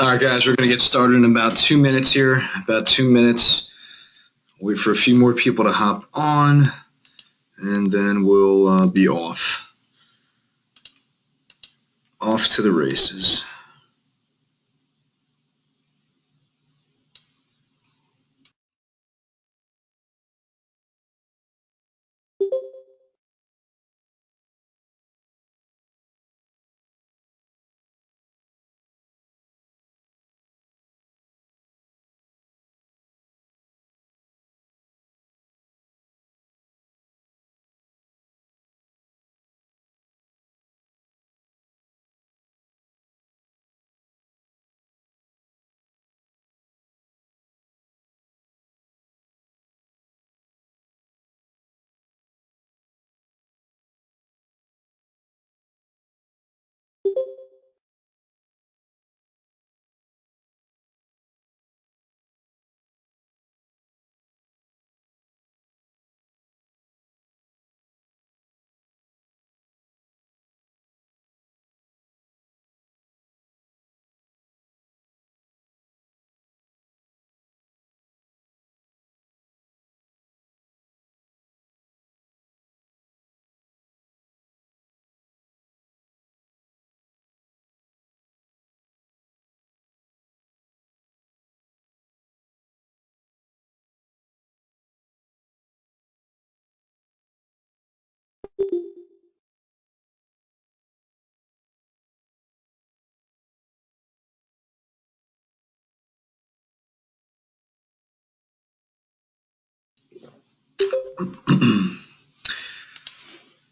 All right, guys, we're going to get started in about 2 minutes here. About 2 minutes. Wait for a few more people to hop on, and then we'll be off. Off to the races.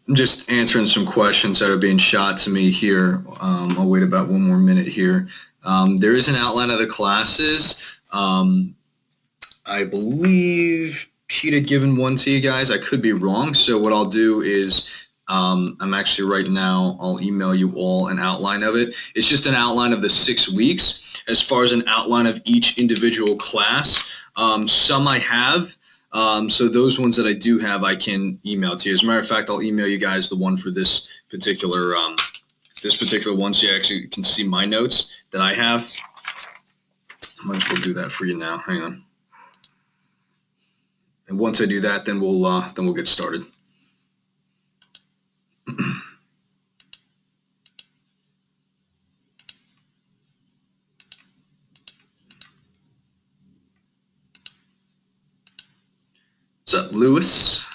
I'm just answering some questions that are being shot to me here. I'll wait about 1 more minute here. There is an outline of the classes. I believe Pete had given one to you guys. I could be wrong. So what I'll do is I'm actually right now, I'll email you all an outline of it. It's just an outline of the 6 weeks. As far as an outline of each individual class, some I have. So those ones that I do have, I can email to you. As a matter of fact, I'll email you guys the one for this particular one, so you actually can see my notes that I have. Might as well do that for you now. Hang on. And once I do that, then we'll get started. What's up, Lewis?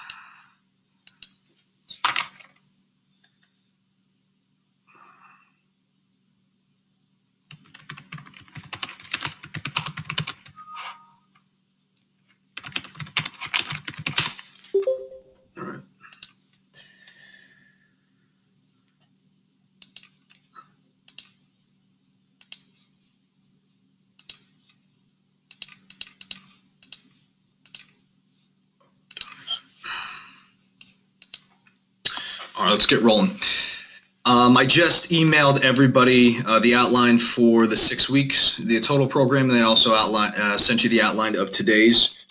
All right. All right, let's get rolling. I just emailed everybody the outline for the 6 weeks, the total program, and then also sent you the outline of today's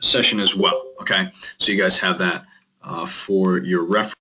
session as well. Okay, so you guys have that for your reference.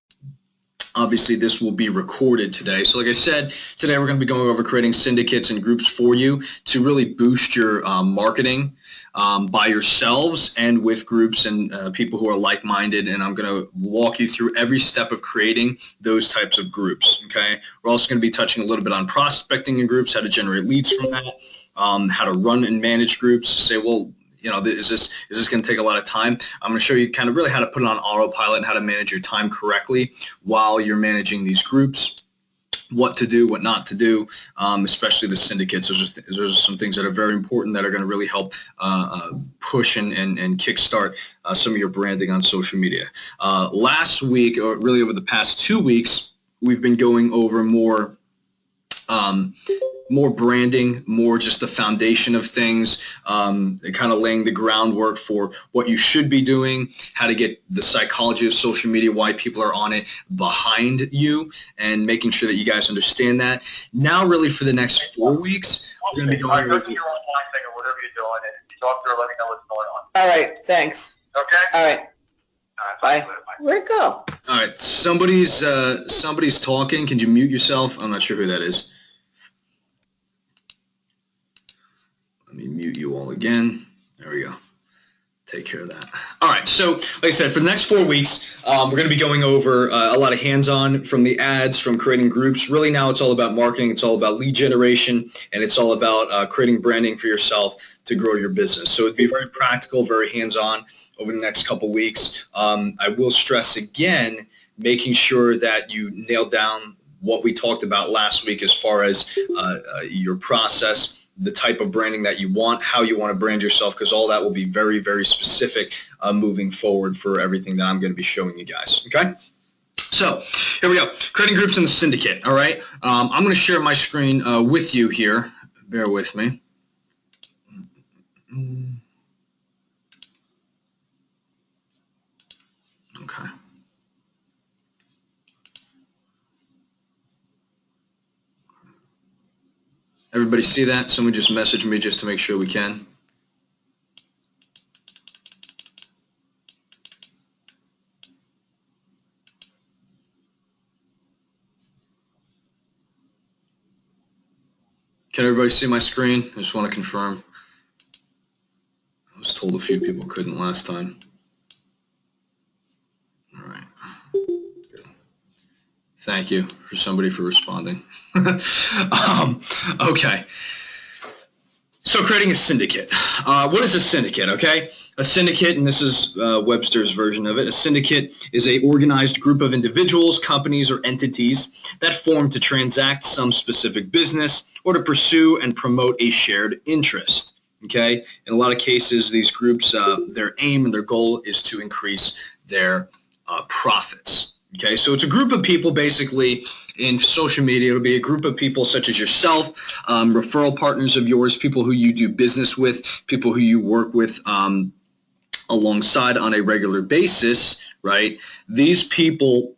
Obviously, this will be recorded today. So like I said, today we're going to be going over creating syndicates and groups for you to really boost your marketing by yourselves and with groups and people who are like-minded. And I'm going to walk you through every step of creating those types of groups. Okay. We're also going to be touching a little bit on prospecting in groups, how to generate leads from that, how to run and manage groups. Say, well, you know, is this going to take a lot of time? I'm going to show you kind of really how to put it on autopilot and how to manage your time correctly while you're managing these groups, what to do, what not to do, especially the syndicates. Those are some things that are very important that are going to really help push and kickstart some of your branding on social media. Last week, or really over the past 2 weeks, we've been going over more branding, more just the foundation of things, kind of laying the groundwork for what you should be doing, how to get the psychology of social media, why people are on it behind you, and making sure that you guys understand that. Now, really, for the next 4 weeks, we're going to be going over... Go to your online thing or whatever you're doing, and if you talk to her, let me know what's going on. All right, thanks. Okay? All right. All Bye. Where'd it go? All right, somebody's talking. Can you mute yourself? I'm not sure who that is. Let me mute you all again. There we go. Take care of that. All right, so like I said, for the next 4 weeks, we're going to be going over a lot of hands-on from the ads, from creating groups. Really now it's all about marketing, it's all about lead generation, and it's all about creating branding for yourself to grow your business. So it'd be very practical, very hands-on over the next couple weeks. I will stress again, making sure that you nail down what we talked about last week as far as your process, the type of branding that you want, how you want to brand yourself, because all that will be very, very specific moving forward for everything that I'm going to be showing you guys, okay? So here we go, creating groups in the Syndicate, all right? I'm going to share my screen with you here. Bear with me. Okay. Everybody see that? Someone just messaged me just to make sure we can. Can everybody see my screen? I just want to confirm. I was told a few people couldn't last time. All right. Good. Thank you for somebody for responding. Okay. So creating a syndicate. What is a syndicate, okay? A syndicate, and this is Webster's version of it, a syndicate is a organized group of individuals, companies, or entities that form to transact some specific business or to pursue and promote a shared interest, okay? In a lot of cases, these groups, their aim and their goal is to increase their profits. Okay, so it's a group of people basically in social media. It'll be a group of people such as yourself, referral partners of yours, people who you do business with, people who you work with alongside on a regular basis, right? These people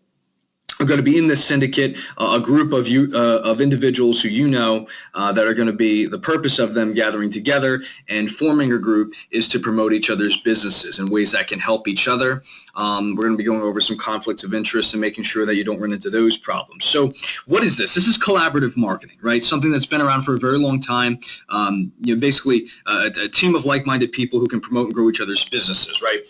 are going to be in this syndicate, a group of of individuals who you know that are going to be, the purpose of them gathering together and forming a group is to promote each other's businesses in ways that can help each other. We're going to be going over some conflicts of interest and making sure that you don't run into those problems. So what is this? This is collaborative marketing, right? Something that's been around for a very long time. Basically a team of like-minded people who can promote and grow each other's businesses, right?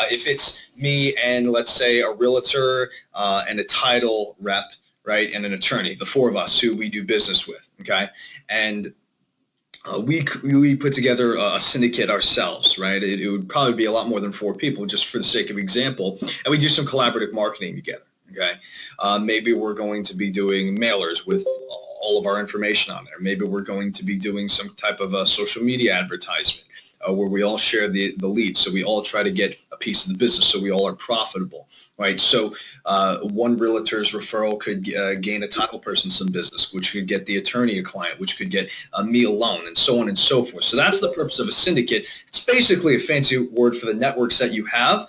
If it's me and let's say a realtor and a title rep, right, and an attorney, the four of us who we do business with, okay? And we put together a syndicate ourselves, right? It would probably be a lot more than 4 people just for the sake of example. And we do some collaborative marketing together, okay? Maybe we're going to be doing mailers with all of our information on there. Maybe we're going to be doing some type of a social media advertisement where we all share the leads. So we all try to get a piece of the business so we all are profitable, right? So one realtor's referral could gain a title person some business, which could get the attorney a client, which could get me a loan, and so on and so forth. So that's the purpose of a syndicate. It's basically a fancy word for the networks that you have.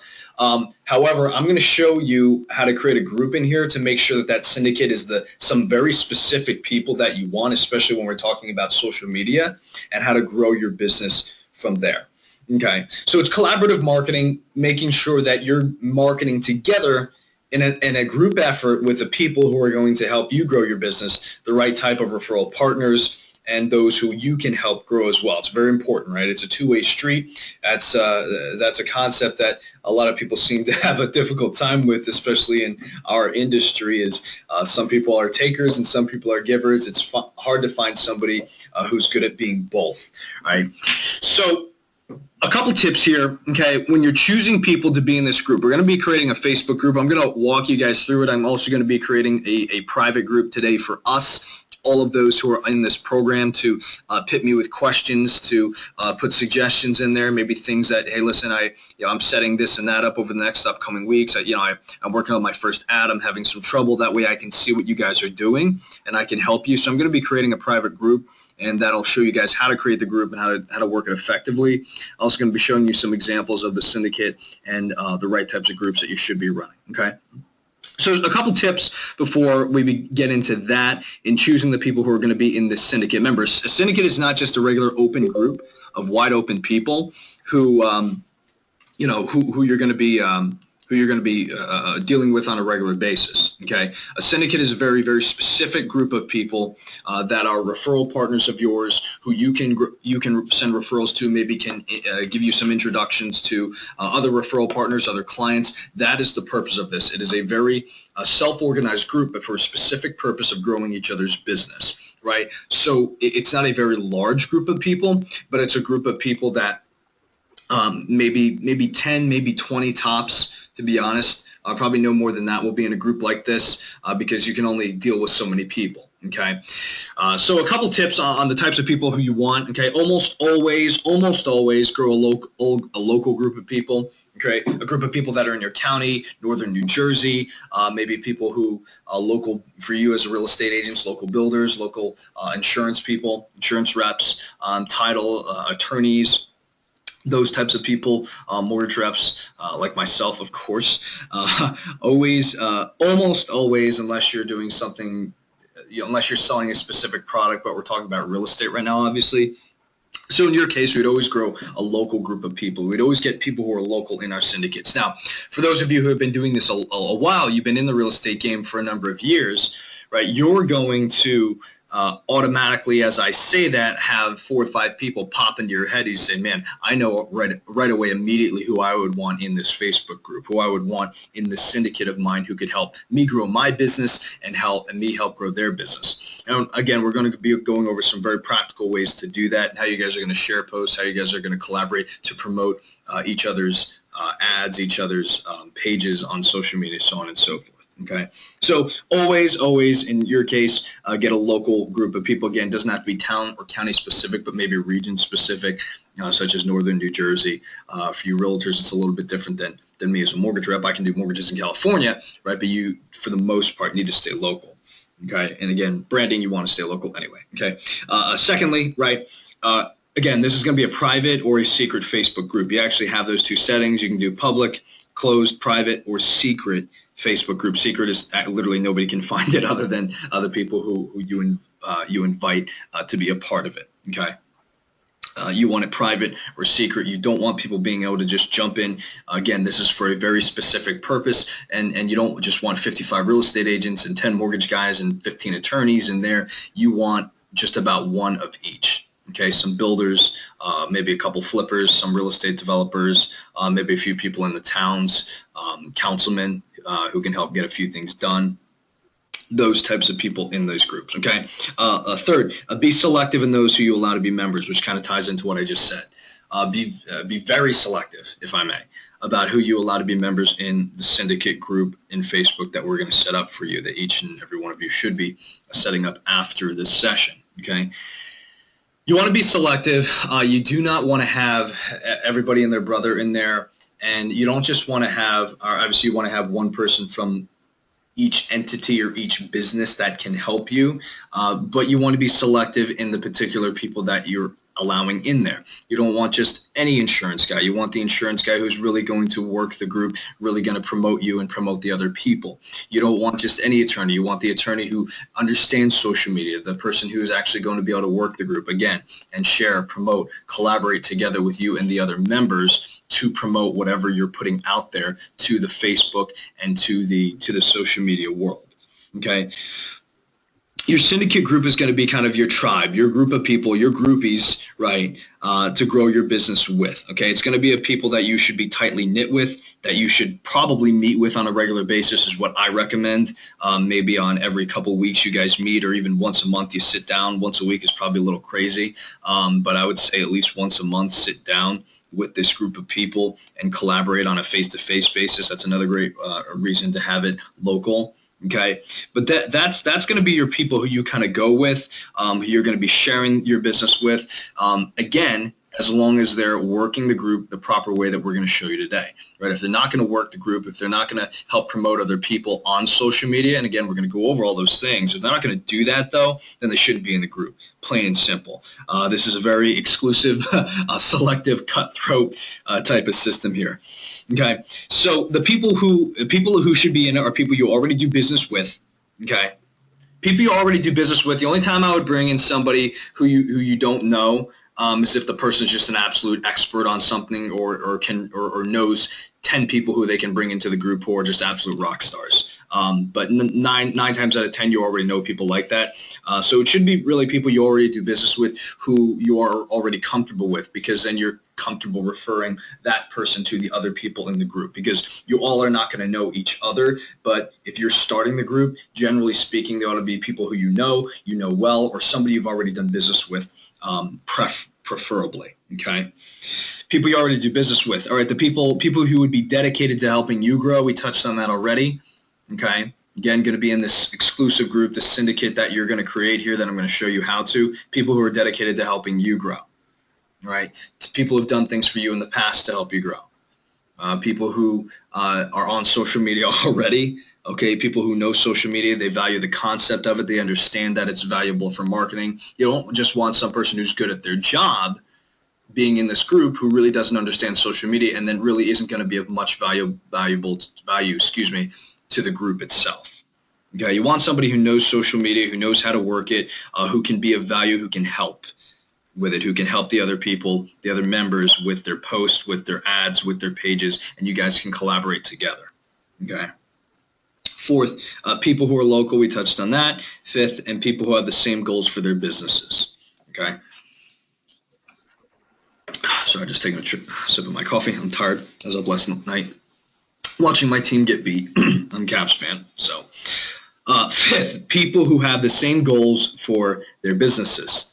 However, I'm going to show you how to create a group in here to make sure that that syndicate is some very specific people that you want, especially when we're talking about social media and how to grow your business from there. Okay, so it's collaborative marketing, making sure that you're marketing together in a group effort with the people who are going to help you grow your business, the right type of referral partners, and those who you can help grow as well. It's very important, right? It's a two-way street. That's a concept that a lot of people seem to have a difficult time with, especially in our industry, is some people are takers and some people are givers. It's hard to find somebody who's good at being both, right? So a couple tips here, okay? When you're choosing people to be in this group, we're going to be creating a Facebook group. I'm going to walk you guys through it. I'm also going to be creating a private group today for us, all of those who are in this program, to pit me with questions, to put suggestions in there, maybe things that, hey, listen, I'm setting this and that up over the next upcoming weeks. I'm working on my first ad. I'm having some trouble. That way I can see what you guys are doing and I can help you. So I'm going to be creating a private group, and that'll show you guys how to create the group and how to work it effectively. I'm also going to be showing you some examples of the syndicate and the right types of groups that you should be running, okay? So a couple tips before we get into that in choosing the people who are going to be in this syndicate. Remember, a syndicate is not just a regular open group of wide open people who, who you're going to be who you're going to be dealing with on a regular basis. Okay, a syndicate is a very, very specific group of people that are referral partners of yours who you can send referrals to, maybe can give you some introductions to other referral partners, other clients. That is the purpose of this. It is a very self-organized group, but for a specific purpose of growing each other's business, right? So it's not a very large group of people, but it's a group of people that maybe 10, maybe 20 tops, to be honest. Probably no more than that will be in a group like this because you can only deal with so many people. Okay, so a couple tips on the types of people who you want. Okay, almost always grow a local group of people. Okay, a group of people that are in your county, northern New Jersey, maybe people who local for you as a real estate agents, local builders, local insurance people, insurance reps, title attorneys. Those types of people, mortgage reps like myself, of course, almost always, unless you're doing something, unless you're selling a specific product, but we're talking about real estate right now, obviously. So in your case, we'd always grow a local group of people. We'd always get people who are local in our syndicates. Now, for those of you who have been doing this a while, you've been in the real estate game for a number of years, right? You're going to automatically, as I say that, have 4 or 5 people pop into your head. You say, man, I know right away immediately who I would want in this Facebook group, who I would want in this syndicate of mine who could help me grow my business and me help grow their business. And again, we're going to be going over some very practical ways to do that, how you guys are going to share posts, how you guys are going to collaborate to promote each other's ads, each other's pages on social media, so on and so forth. Okay, so always in your case, get a local group of people. Again, it doesn't have to be town or county specific, but maybe region specific, such as northern New Jersey. For you realtors, it's a little bit different than me as a mortgage rep. I can do mortgages in California, right? But you, for the most part, need to stay local. Okay, and again, branding, you want to stay local anyway. Okay, secondly, right. Again, this is going to be a private or a secret Facebook group. You actually have those two settings. You can do public, closed, private, or secret Facebook group. Secret is literally nobody can find it other than other people who you invite to be a part of it. Okay. You want it private or secret. You don't want people being able to just jump in. Again, this is for a very specific purpose, and you don't just want 55 real estate agents and 10 mortgage guys and 15 attorneys in there. You want just about one of each. Okay, some builders, maybe a couple flippers, some real estate developers, maybe a few people in the towns, councilmen who can help get a few things done. Those types of people in those groups. Okay. Third, be selective in those who you allow to be members, which kind of ties into what I just said. Be very selective, if I may, about who you allow to be members in the syndicate group in Facebook that we're going to set up for you, that each and every one of you should be setting up after this session. Okay. You want to be selective. You do not want to have everybody and their brother in there, and you don't just want to have, obviously you want to have one person from each entity or each business that can help you, but you want to be selective in the particular people that you're allowing in there. You don't want just any insurance guy. You want the insurance guy who's really going to work the group, really going to promote you and promote the other people. You don't want just any attorney. You want the attorney who understands social media, the person who is actually going to be able to work the group again and share, promote, collaborate together with you and the other members to promote whatever you're putting out there to the Facebook and to the social media world. Okay. Your syndicate group is going to be kind of your tribe, your group of people, your groupies, right, to grow your business with. Okay, it's going to be a people that you should be tightly knit with, that you should probably meet with on a regular basis is what I recommend. Maybe on every couple weeks you guys meet, or even once a month you sit down. Once a week is probably a little crazy, but I would say at least once a month sit down with this group of people and collaborate on a face-to-face basis. That's another great reason to have it local. Okay, but that's going to be your people who you kind of go with, who you're going to be sharing your business with. Again, as long as they're working the group the proper way that we're going to show you today, right? If they're not going to work the group, if they're not going to help promote other people on social media, and again, we're going to go over all those things. If they're not going to do that, though, then they shouldn't be in the group, plain and simple. This is a very exclusive, selective, cutthroat type of system here. Okay, so the people who should be in it are people you already do business with. Okay, people you already do business with. The only time I would bring in somebody who you don't know as if the person is just an absolute expert on something or knows 10 people who they can bring into the group who are just absolute rock stars. But nine times out of 10, you already know people like that. So it should be really people you already do business with who you are already comfortable with, because then you're comfortable referring that person to the other people in the group, because you all are not going to know each other. But if you're starting the group, generally speaking, they ought to be people who you know well, or somebody you've already done business with, preferably. Okay. People you already do business with. All right. The people who would be dedicated to helping you grow. We touched on that already. Okay. Again, going to be in this exclusive group, the syndicate that you're going to create here that I'm going to show you how to. People who are dedicated to helping you grow. Right? People who have done things for you in the past to help you grow. People who are on social media already. Okay, people who know social media, they value the concept of it. They understand that it's valuable for marketing. You don't just want some person who's good at their job being in this group who really doesn't understand social media and then really isn't going to be of much value to the group itself. Okay, you want somebody who knows social media, who knows how to work it, who can be of value, who can help with it, who can help the other people, the other members with their posts, with their ads, with their pages, and you guys can collaborate together. Okay. Fourth, people who are local, we touched on that. Fifth, and people who have the same goals for their businesses. Okay. Sorry, just taking a sip of my coffee. I'm tired. I was up last night watching my team get beat. I'm a Caps fan. So, fifth, people who have the same goals for their businesses.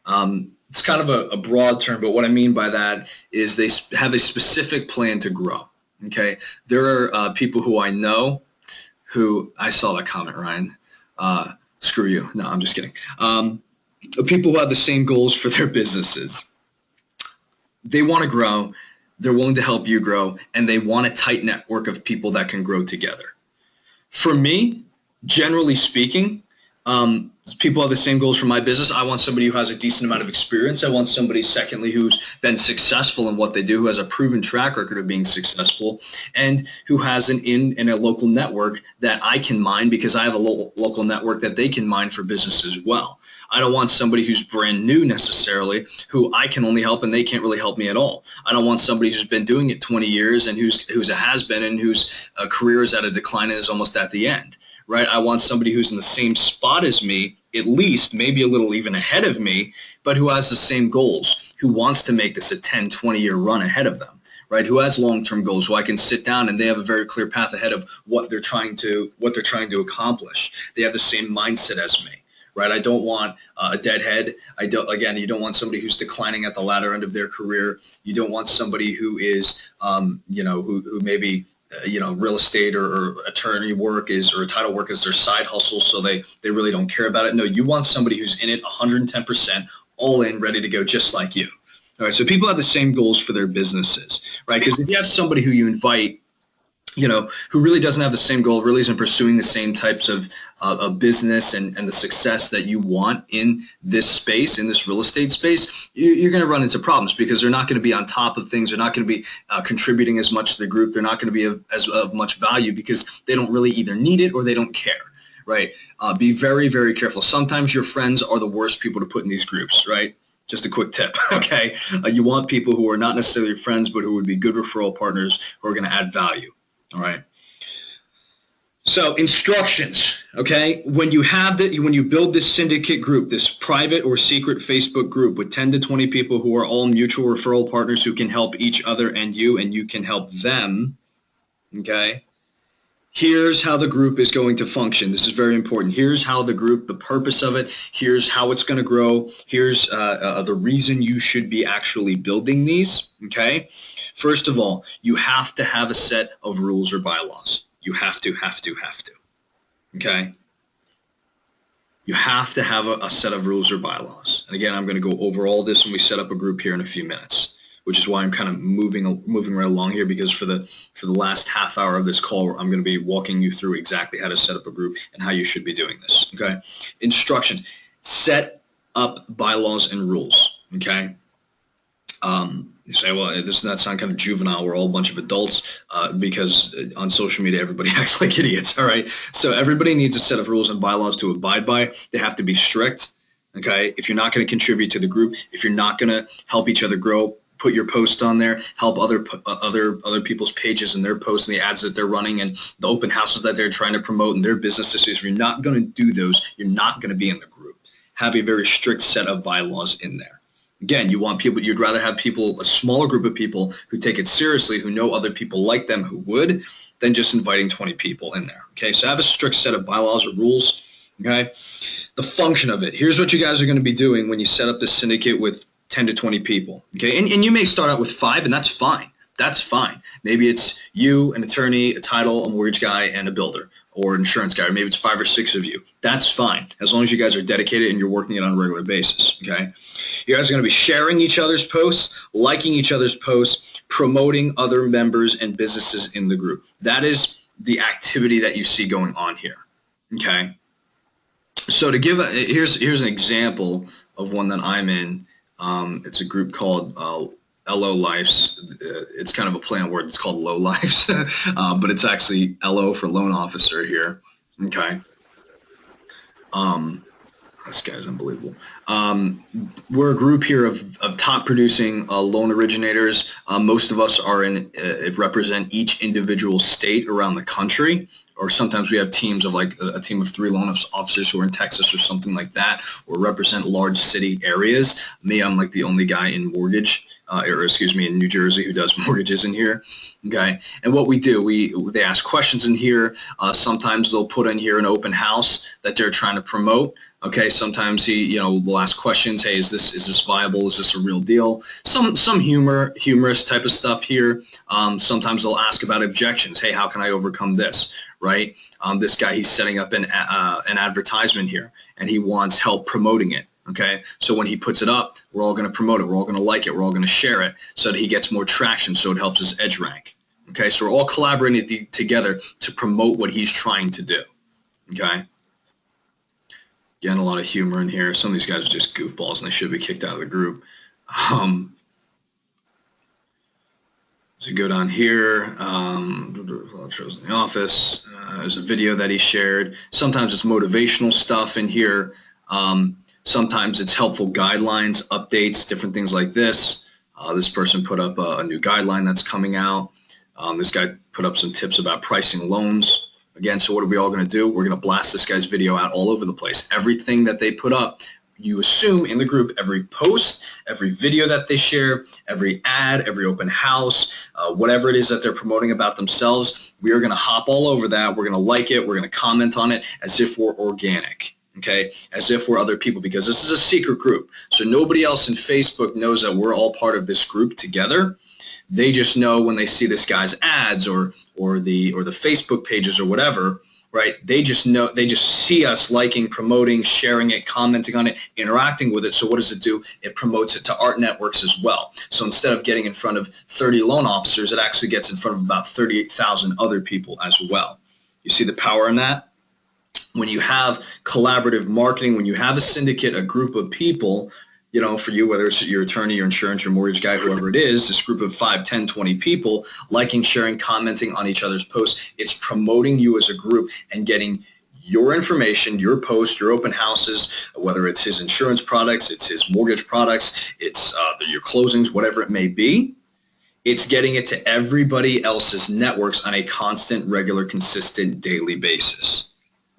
It's kind of a broad term, but what I mean by that is they have a specific plan to grow. Okay. There are people who I know who, I saw that comment, Ryan. Screw you. No, I'm just kidding. People who have the same goals for their businesses. They want to grow. They're willing to help you grow, and they want a tight network of people that can grow together. For me, generally speaking, people have the same goals for my business. I want somebody who has a decent amount of experience. I want somebody, secondly, who's been successful in what they do, who has a proven track record of being successful, and who has an in a local network that I can mine, because I have a local network that they can mine for business as well. I don't want somebody who's brand new necessarily, who I can only help and they can't really help me at all. I don't want somebody who's been doing it 20 years and who's a has-been and whose career is at a decline and is almost at the end. Right? I want somebody who's in the same spot as me, at least, maybe a little even ahead of me, but who has the same goals, who wants to make this a 10, 20-year run ahead of them, right? Who has long-term goals, who I can sit down and they have a very clear path ahead of what they're trying to accomplish. They have the same mindset as me, right? I don't want a deadhead. You don't want somebody who's declining at the latter end of their career. You don't want somebody who is, who maybe real estate or attorney work or title work is their side hustle, so they really don't care about it. No, you want somebody who's in it 110%, all in, ready to go, just like you. All right, so people have the same goals for their businesses, right? Because if you have somebody who you invite, who really doesn't have the same goal, really isn't pursuing the same types of business and the success that you want in this space, in this real estate space, you're going to run into problems, because they're not going to be on top of things. They're not going to be contributing as much to the group. They're not going to be of much value, because they don't really either need it or they don't care, right? Be very, very careful. Sometimes your friends are the worst people to put in these groups, right? Just a quick tip, okay? You want people who are not necessarily your friends, but who would be good referral partners who are going to add value. All right. So instructions, okay? When you build this syndicate group, this private or secret Facebook group with 10 to 20 people who are all mutual referral partners who can help each other and you can help them, okay? Here's how the group is going to function. This is very important. Here's how the purpose of it, here's how it's going to grow, here's the reason you should be actually building these, okay? First of all, you have to have a set of rules or bylaws. You have to, okay? You have to have a set of rules or bylaws. And again, I'm going to go over all this when we set up a group here in a few minutes, which is why I'm kind of moving right along here, because for the last half hour of this call, I'm going to be walking you through exactly how to set up a group and how you should be doing this, okay? Instructions. Set up bylaws and rules, okay? You say, well, doesn't that sound kind of juvenile? We're all a bunch of adults, because on social media, everybody acts like idiots, all right? So everybody needs a set of rules and bylaws to abide by. They have to be strict, Okay, if you're not going to contribute to the group, if you're not going to help each other grow, put your post on there, help other people's pages and their posts and the ads that they're running and the open houses that they're trying to promote and their businesses. If you're not going to do those, you're not going to be in the group. Have a very strict set of bylaws in there. Again, you want people, you'd rather have people, a smaller group of people who take it seriously, who know other people like them who would, than just inviting 20 people in there. Okay, so have a strict set of bylaws or rules. Okay, the function of it. Here's what you guys are going to be doing when you set up this syndicate with 10 to 20 people. Okay, and you may start out with 5, and that's fine. That's fine. Maybe it's you, an attorney, a title, a mortgage guy, and a builder or an insurance guy, or maybe it's 5 or 6 of you. That's fine, as long as you guys are dedicated and you're working it on a regular basis, okay? You guys are going to be sharing each other's posts, liking each other's posts, promoting other members and businesses in the group. That is the activity that you see going on here, okay? So to give here's an example of one that I'm in. It's a group called LO Lifes. It's kind of a play on words. It's called Low Lives, but it's actually LO for loan officer here. Okay. This guy's unbelievable. We're a group here of top producing loan originators. Most of us are represent each individual state around the country. Or sometimes we have teams of like a team of 3 loan officers who are in Texas or something like that, or represent large city areas. Me, I'm like the only guy in mortgage, in New Jersey who does mortgages in here. Okay, and what we do, they ask questions in here. Sometimes they'll put in here an open house that they're trying to promote. Okay, sometimes they'll ask questions. Hey, is this viable? Is this a real deal? Some humorous type of stuff here. Sometimes they'll ask about objections. Hey, how can I overcome this? Right? This guy, he's setting up an advertisement here, and he wants help promoting it. Okay, so when he puts it up, we're all going to promote it. We're all going to like it. We're all going to share it so that he gets more traction, so it helps his edge rank. Okay, so we're all collaborating together to promote what he's trying to do. Okay. Again, a lot of humor in here. Some of these guys are just goofballs, and they should be kicked out of the group. So go down here, shows in the office. There's a video that he shared. Sometimes it's motivational stuff in here. Sometimes it's helpful guidelines, updates, different things like this. This person put up a new guideline that's coming out. This guy put up some tips about pricing loans. Again, so what are we all going to do? We're going to blast this guy's video out all over the place. Everything that they put up, you assume in the group, every post, every video that they share, every ad, every open house, whatever it is that they're promoting about themselves, we are going to hop all over that. We're going to like it. We're going to comment on it as if we're organic, okay, as if we're other people, because this is a secret group. So nobody else in Facebook knows that we're all part of this group together. They just know when they see this guy's ads or the Facebook pages or whatever, right? They just see us liking, promoting, sharing it, commenting on it, interacting with it. So what does it do? It promotes it to our networks as well. So instead of getting in front of 30 loan officers, it actually gets in front of about 38,000 other people as well. You see the power in that? When you have collaborative marketing, when you have a syndicate, a group of people, for you, whether it's your attorney, your insurance, your mortgage guy, whoever it is, this group of 5, 10, 20 people liking, sharing, commenting on each other's posts, it's promoting you as a group and getting your information, your posts, your open houses, whether it's his insurance products, it's his mortgage products, it's your closings, whatever it may be. It's getting it to everybody else's networks on a constant, regular, consistent, daily basis.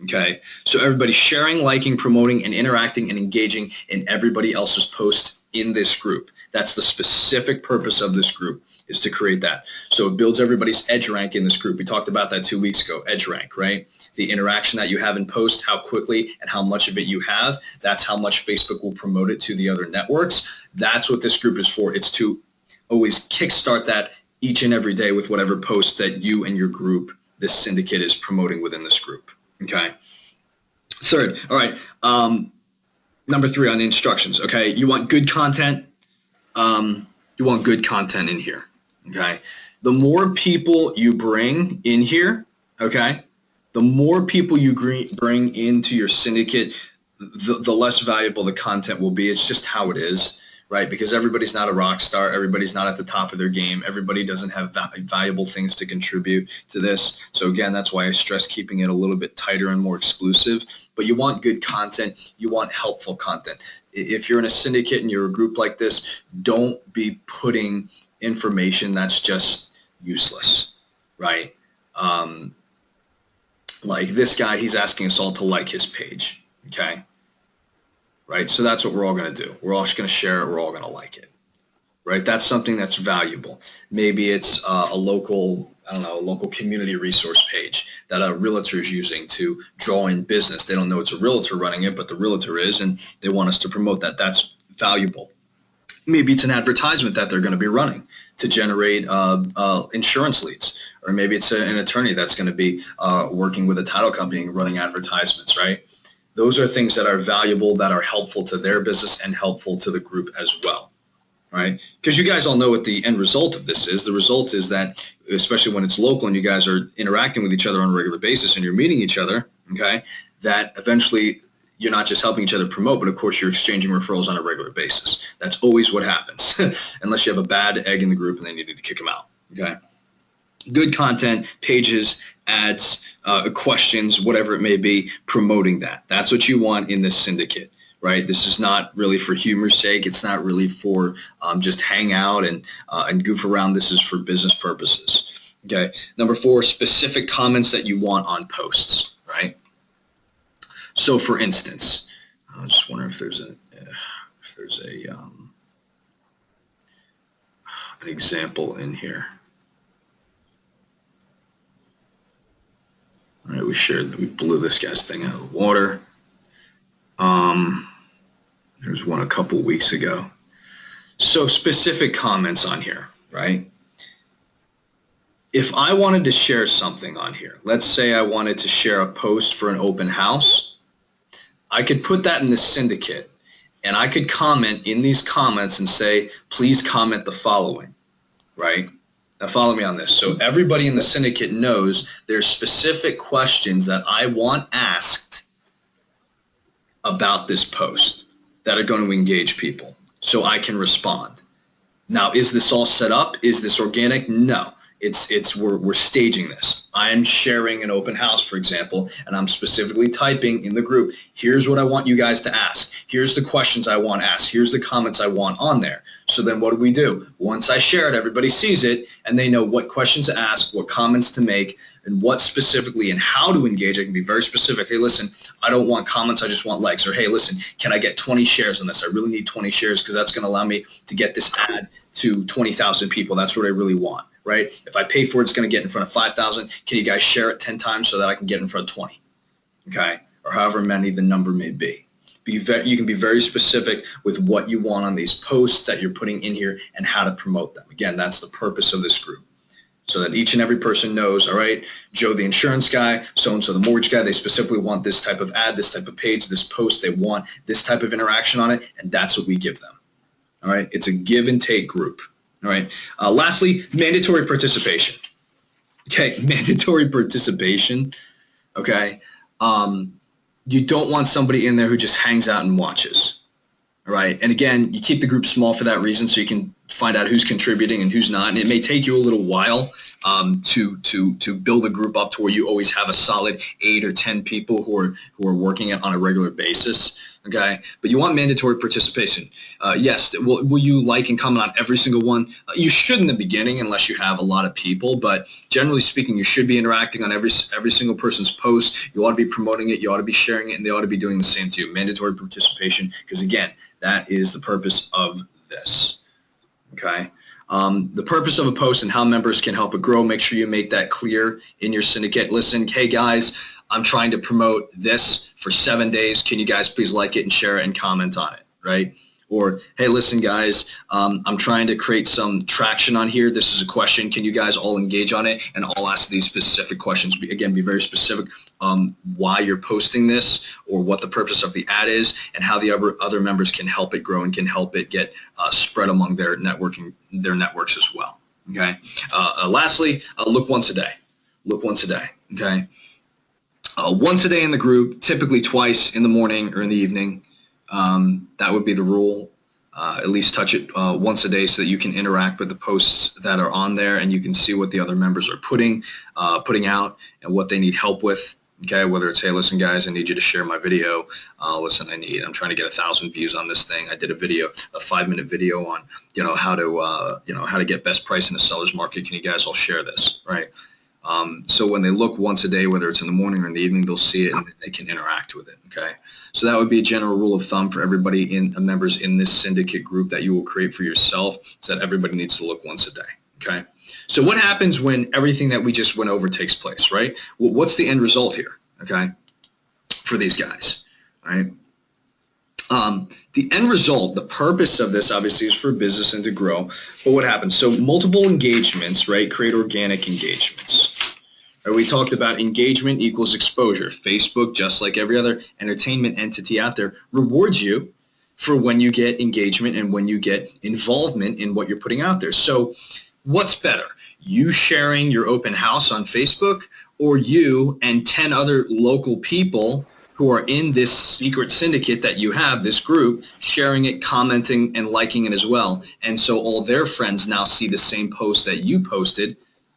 Okay, so everybody's sharing, liking, promoting, and interacting and engaging in everybody else's posts in this group. That's the specific purpose of this group, is to create that. So it builds everybody's edge rank in this group. We talked about that 2 weeks ago, edge rank, right? The interaction that you have in post, how quickly and how much of it you have, that's how much Facebook will promote it to the other networks. That's what this group is for. It's to always kickstart that each and every day with whatever post that you and your group, this syndicate, is promoting within this group. Okay. Third, all right. Number 3 on the instructions. Okay, you want good content. You want good content in here. Okay. The more people you bring in here, okay, the more people you bring into your syndicate, the less valuable the content will be. It's just how it is, right? Because everybody's not a rock star. Everybody's not at the top of their game. Everybody doesn't have valuable things to contribute to this. So again, that's why I stress keeping it a little bit tighter and more exclusive. But you want good content. You want helpful content. If you're in a syndicate and you're a group like this, don't be putting information that's just useless, right? Like this guy, he's asking us all to like his page, okay? Right? So that's what we're all going to do. We're all just going to share it. We're all going to like it, right? That's something that's valuable. Maybe it's a local, I don't know, a local community resource page that a realtor is using to draw in business. They don't know it's a realtor running it, but the realtor is, and they want us to promote that. That's valuable. Maybe it's an advertisement that they're going to be running to generate insurance leads, or maybe it's an attorney that's going to be working with a title company and running advertisements, right? Those are things that are valuable, that are helpful to their business and helpful to the group as well, right? Because you guys all know what the end result of this is. The result is that, especially when it's local and you guys are interacting with each other on a regular basis and you're meeting each other, okay, that eventually you're not just helping each other promote, but of course you're exchanging referrals on a regular basis. That's always what happens, unless you have a bad egg in the group and they need to kick them out, okay? Good content, pages, ads, questions, whatever it may be, promoting that. That's what you want in this syndicate, right? This is not really for humor's sake. It's not really for just hang out and goof around. This is for business purposes, okay? Number 4, specific comments that you want on posts, right? So for instance, I just wonder if there's an example in here. All right, we blew this guy's thing out of the water. There's one a couple weeks ago. So specific comments on here, right? If I wanted to share something on here, let's say I wanted to share a post for an open house, I could put that in the syndicate and I could comment in these comments and say, please comment the following, right? Now follow me on this. So everybody in the syndicate knows there's specific questions that I want asked about this post that are going to engage people so I can respond. Now, is this all set up? Is this organic? No. We're staging this. I'm sharing an open house, for example, and I'm specifically typing in the group, here's what I want you guys to ask. Here's the questions I want asked. Here's the comments I want on there. So then what do? Once I share it, everybody sees it, and they know what questions to ask, what comments to make, and what specifically and how to engage. I can be very specific. Hey, listen, I don't want comments. I just want likes. Or, hey, listen, can I get 20 shares on this? I really need 20 shares because that's going to allow me to get this ad to 20,000 people. That's what I really want. Right? If I pay for it, it's going to get in front of 5,000. Can you guys share it 10 times so that I can get in front of 20? Okay? Or however many the number may be. You can be very specific with what you want on these posts that you're putting in here and how to promote them. Again, that's the purpose of this group. So that each and every person knows, all right, Joe the insurance guy, so-and-so the mortgage guy, they specifically want this type of ad, this type of page, this post. They want this type of interaction on it, and that's what we give them. All right? It's a give and take group. All right. Lastly, mandatory participation. Okay, mandatory participation. Okay. You don't want somebody in there who just hangs out and watches. All right. And again, you keep the group small for that reason, so you can find out who's contributing and who's not. And it may take you a little while to build a group up to where you always have a solid 8 or 10 people who are working it on a regular basis. Okay, but you want mandatory participation. Yes, will you like and comment on every single one? You should in the beginning unless you have a lot of people, but generally speaking, you should be interacting on every single person's post. You ought to be promoting it, you ought to be sharing it, and they ought to be doing the same to you. Mandatory participation, because again, that is the purpose of this. Okay. The purpose of a post and how members can help it grow, make sure you make that clear in your syndicate. Listen, hey guys, I'm trying to promote this for 7 days. Can you guys please like it and share it and comment on it, right? Or, hey, listen, guys, I'm trying to create some traction on here. This is a question. Can you guys all engage on it? And I'll ask these specific questions. Again, be very specific why you're posting this or what the purpose of the ad is and how the other members can help it grow and can help it get spread among their networks as well, okay? Lastly, look once a day. Look once a day, okay? Once a day in the group, typically twice in the morning or in the evening. That would be the rule. at least touch it once a day so that you can interact with the posts that are on there and you can see what the other members are putting out and what they need help with. Okay, whether it's, hey, listen, guys, I need you to share my video. Listen, I'm trying to get 1,000 views on this thing. I did a 5-minute video on, how to get best price in the seller's market. Can you guys all share this, right? So when they look once a day, whether it's in the morning or in the evening, they'll see it and they can interact with it. Okay, so that would be a general rule of thumb for everybody members in this syndicate group that you will create for yourself. So that everybody needs to look once a day. Okay. So what happens when everything that we just went over takes place, right? Well, what's the end result here, okay, for these guys, right? The end result, the purpose of this obviously is for business and to grow, but what happens? So multiple engagements, right, create organic engagements. Right, we talked about engagement equals exposure. Facebook, just like every other entertainment entity out there, rewards you for when you get engagement and when you get involvement in what you're putting out there. So what's better, you sharing your open house on Facebook or you and 10 other local people who are in this secret syndicate that you have, this group, sharing it, commenting, and liking it as well. And so all their friends now see the same post that you posted.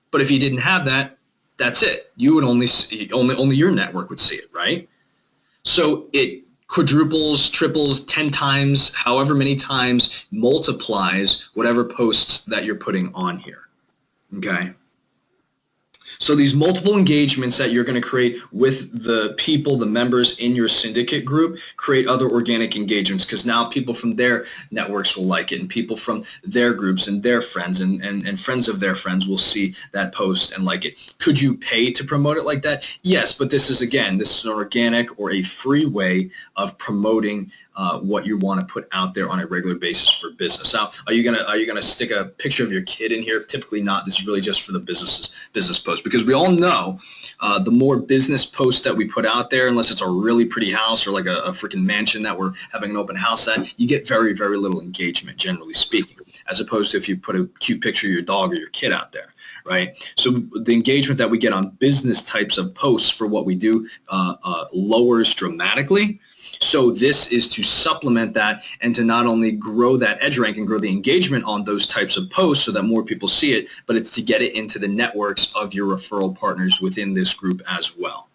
But if you didn't have that, that's it. You would only see, only your network would see it, right? So it quadruples, triples, 10 times, however many times, multiplies whatever posts that you're putting on here, okay? So these multiple engagements that you're going to create with the people, the members in your syndicate group, create other organic engagements because now people from their networks will like it and people from their groups and their friends and friends of their friends will see that post and like it. Could you pay to promote it like that? Yes, but this is an organic or a free way of promoting what you want to put out there on a regular basis for business. Now, are you gonna stick a picture of your kid in here? Typically not. This is really just for the business post because we all know the more business posts that we put out there, unless it's a really pretty house or like a freaking mansion that we're having an open house at, you get very, very little engagement, generally speaking, as opposed to if you put a cute picture of your dog or your kid out there, right? So the engagement that we get on business types of posts for what we do lowers dramatically. So this is to supplement that and to not only grow that edge rank and grow the engagement on those types of posts so that more people see it, but it's to get it into the networks of your referral partners within this group as well.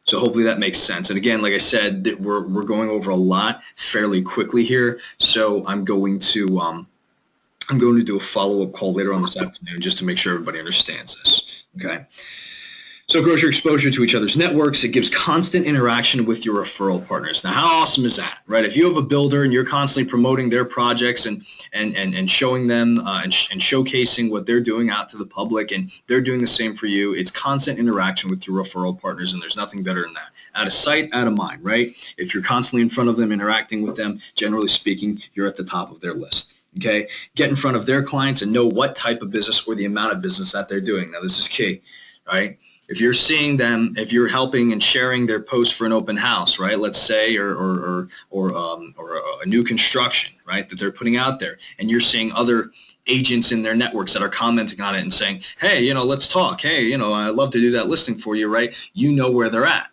So hopefully that makes sense. And again, like I said, that we're going over a lot fairly quickly here. So I'm going to do a follow-up call later on this afternoon just to make sure everybody understands this. Okay. So it grows your exposure to each other's networks. It gives constant interaction with your referral partners. Now, how awesome is that, right? If you have a builder and you're constantly promoting their projects and showing them and showcasing what they're doing out to the public and they're doing the same for you, it's constant interaction with your referral partners, and there's nothing better than that. Out of sight, out of mind, right? If you're constantly in front of them, interacting with them, generally speaking, you're at the top of their list. Okay? Get in front of their clients and know what type of business or the amount of business that they're doing. Now, this is key, right? If you're seeing them, if you're helping and sharing their post for an open house, right? Let's say, or a new construction, right? That they're putting out there, and you're seeing other agents in their networks that are commenting on it and saying, hey, let's talk. Hey, I'd love to do that listing for you, right? You know where they're at,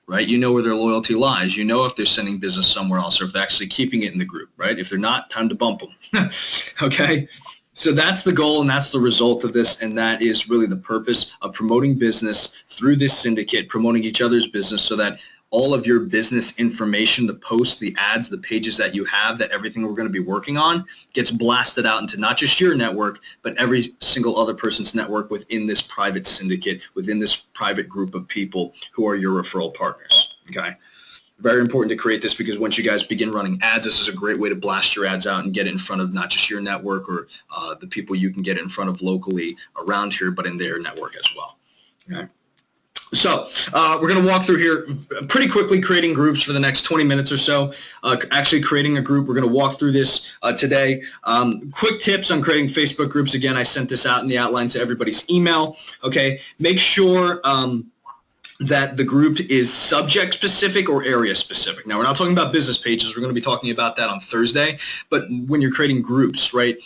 right? You know where their loyalty lies. You know if they're sending business somewhere else or if they're actually keeping it in the group, right? If they're not, time to bump them. Okay. So that's the goal and that's the result of this, and that is really the purpose of promoting business through this syndicate, promoting each other's business so that all of your business information, the posts, the ads, the pages that you have, that everything we're going to be working on gets blasted out into not just your network, but every single other person's network within this private syndicate, within this private group of people who are your referral partners, okay? Very important to create this because once you guys begin running ads, this is a great way to blast your ads out and get it in front of not just your network or the people you can get it in front of locally around here, but in their network as well. Okay. So we're going to walk through here pretty quickly, creating groups for the next 20 minutes or so. Actually creating a group. We're going to walk through this today. Quick tips on creating Facebook groups. Again, I sent this out in the outline to everybody's email. Okay. Make sure that the group is subject specific or area specific. Now, we're not talking about business pages. We're going to be talking about that on Thursday. But when you're creating groups, right,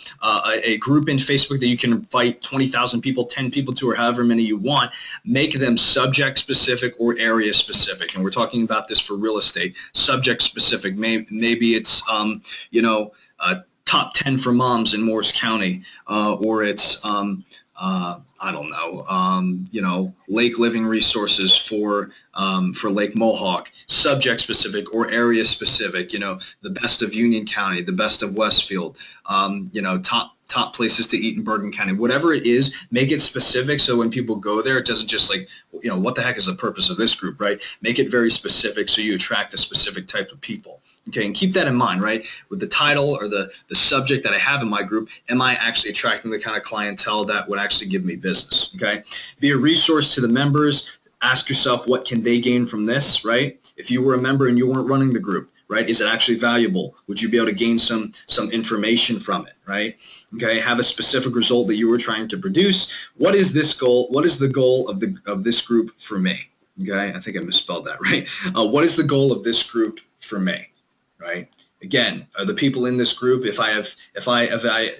a group in Facebook that you can invite 20,000 people, 10 people to, or however many you want, make them subject specific or area specific. And we're talking about this for real estate, subject specific. Maybe it's, top 10 for moms in Morris County, or it's I don't know, lake living resources for Lake Mohawk, subject specific or area specific, the best of Union County, the best of Westfield, top places to eat in Bergen County, whatever it is, make it specific so when people go there, it doesn't just like, what the heck is the purpose of this group, right? Make it very specific so you attract a specific type of people. Okay, and keep that in mind, right? With the title or the subject that I have in my group, am I actually attracting the kind of clientele that would actually give me business? Okay, be a resource to the members. Ask yourself, what can they gain from this, right? If you were a member and you weren't running the group, right? Is it actually valuable? Would you be able to gain some information from it, right? Okay, have a specific result that you were trying to produce. What is this goal? What is the goal of this group for me? Okay, I think I misspelled that, right? What is the goal of this group for me? Right? Again, are the people in this group, if I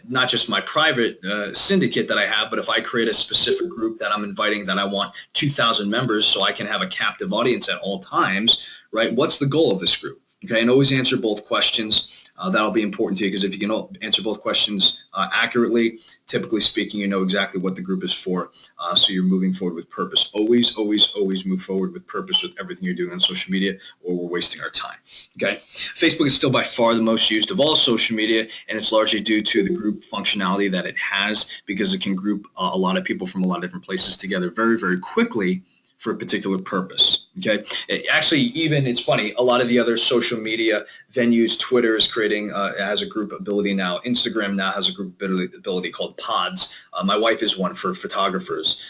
not just my private syndicate that I have, but if I create a specific group that I'm inviting that I want 2,000 members so I can have a captive audience at all times, right? What's the goal of this group? Okay, and always answer both questions. That'll be important to you because if you can answer both questions accurately, typically speaking, you know exactly what the group is for. So you're moving forward with purpose. Always, always, always move forward with purpose with everything you're doing on social media, or we're wasting our time. Okay. Facebook is still by far the most used of all social media, and it's largely due to the group functionality that it has, because it can group a lot of people from a lot of different places together very, very quickly for a particular purpose. Okay. Actually, even it's funny, a lot of the other social media venues, Twitter is creating, has a group ability now. Instagram now has a group ability called pods. My wife is one for photographers,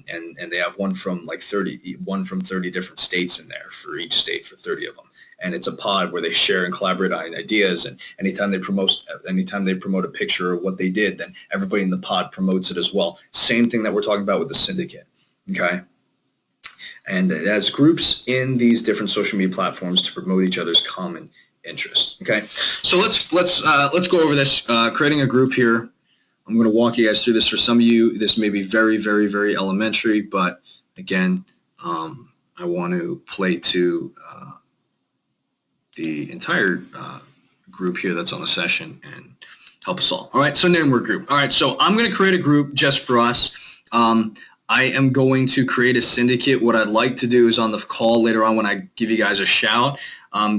and they have one from 30 different states in there, for each state, for 30 of them. And it's a pod where they share and collaborate on ideas. And anytime they promote a picture of what they did, then everybody in the pod promotes it as well. Same thing that we're talking about with the syndicate. Okay. And it has groups in these different social media platforms to promote each other's common interests. Okay, so let's go over this. Creating a group here. I'm going to walk you guys through this. For some of you, this may be very, very, very elementary, but again, I want to play to the entire group here that's on the session and help us all. All right, so name our group. All right, so I'm going to create a group just for us. I am going to create a syndicate. What I'd like to do is on the call later on when I give you guys a shout,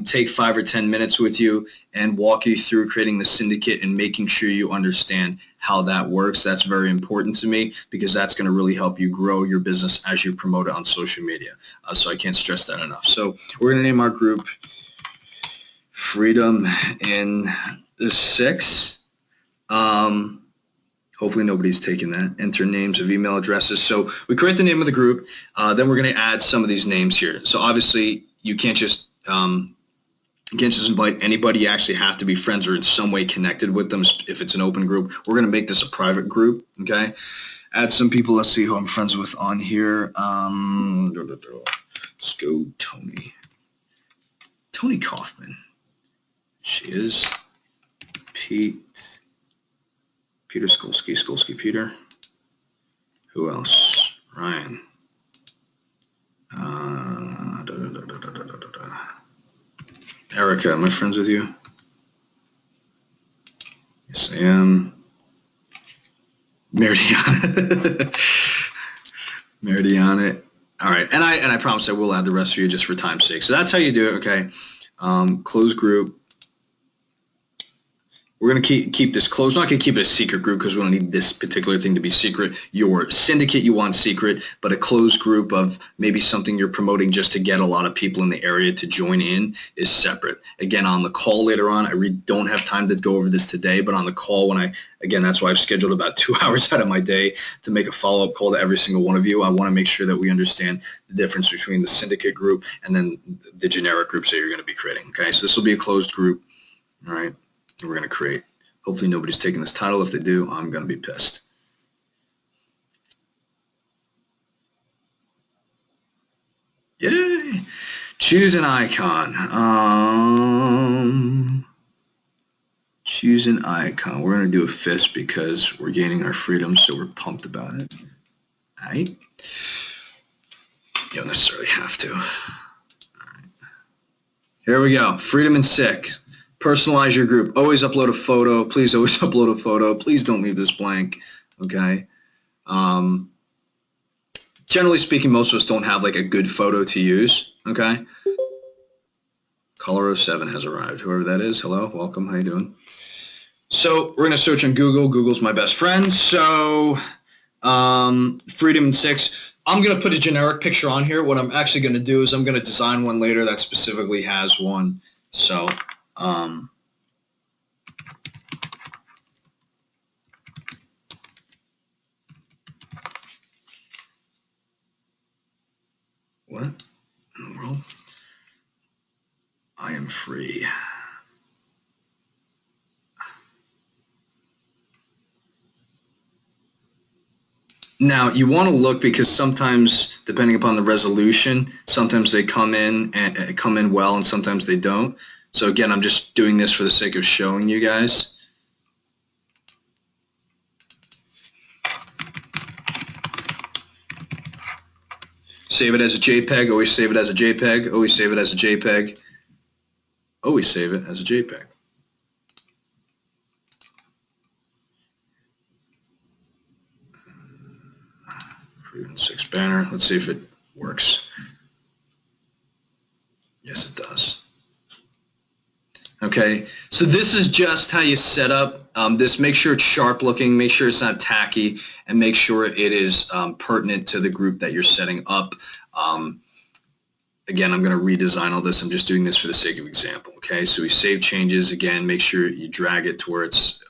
take 5 or 10 minutes with you and walk you through creating the syndicate and making sure you understand how that works. That's very important to me because that's going to really help you grow your business as you promote it on social media. So I can't stress that enough. So we're going to name our group Freedom in the 6. Hopefully nobody's taken that. Enter names of email addresses. So we create the name of the group. Then we're going to add some of these names here. So obviously you can't just invite anybody. You actually have to be friends or in some way connected with them if it's an open group. We're going to make this a private group. Okay. Add some people. Let's see who I'm friends with on here. Let's go Tony Kaufman. She is Peter Skolsky, Peter. Who else? Ryan. Erica, am I friends with you? Yes, I am. Meridiana. All right, and I promise I will add the rest of you just for time's sake. So that's how you do it. Okay. Close group. We're going to keep this closed. We're not going to keep it a secret group because we don't need this particular thing to be secret. Your syndicate you want secret, but a closed group of maybe something you're promoting just to get a lot of people in the area to join in is separate. Again, on the call later on, I really don't have time to go over this today, but on the call that's why I've scheduled about 2 hours out of my day to make a follow-up call to every single one of you. I want to make sure that we understand the difference between the syndicate group and then the generic groups that you're going to be creating. Okay, so this will be a closed group. All right. We're going to create. Hopefully nobody's taking this title. If they do, I'm going to be pissed. Yay! Choose an icon. Choose an icon. We're going to do a fist because we're gaining our freedom, so we're pumped about it. All right? You don't necessarily have to. All right. Here we go. Freedom and 6. Personalize your group. Always upload a photo. Please always upload a photo. Please don't leave this blank. Okay. Generally speaking, most of us don't have like a good photo to use. Okay. Caller 07 has arrived. Whoever that is, hello, welcome. How you doing? So we're going to search on Google. Google's my best friend. So Freedom 6. I'm going to put a generic picture on here. What I'm actually going to do is I'm going to design one later that specifically has one. So what in the world? I am free. Now, you want to look because sometimes, depending upon the resolution, sometimes they come in well and sometimes they don't. So again, I'm just doing this for the sake of showing you guys. Save it as a JPEG. Always save it as a JPEG. Always save it as a JPEG. Always save it as a JPEG. 6 banner. Let's see if it works. Yes, it does. Okay, so this is just how you set up this. Make sure it's sharp looking, make sure it's not tacky, and make sure it is pertinent to the group that you're setting up. Again, I'm going to redesign all this. I'm just doing this for the sake of example. Okay, so we save changes. Again, make sure you drag it to where it's,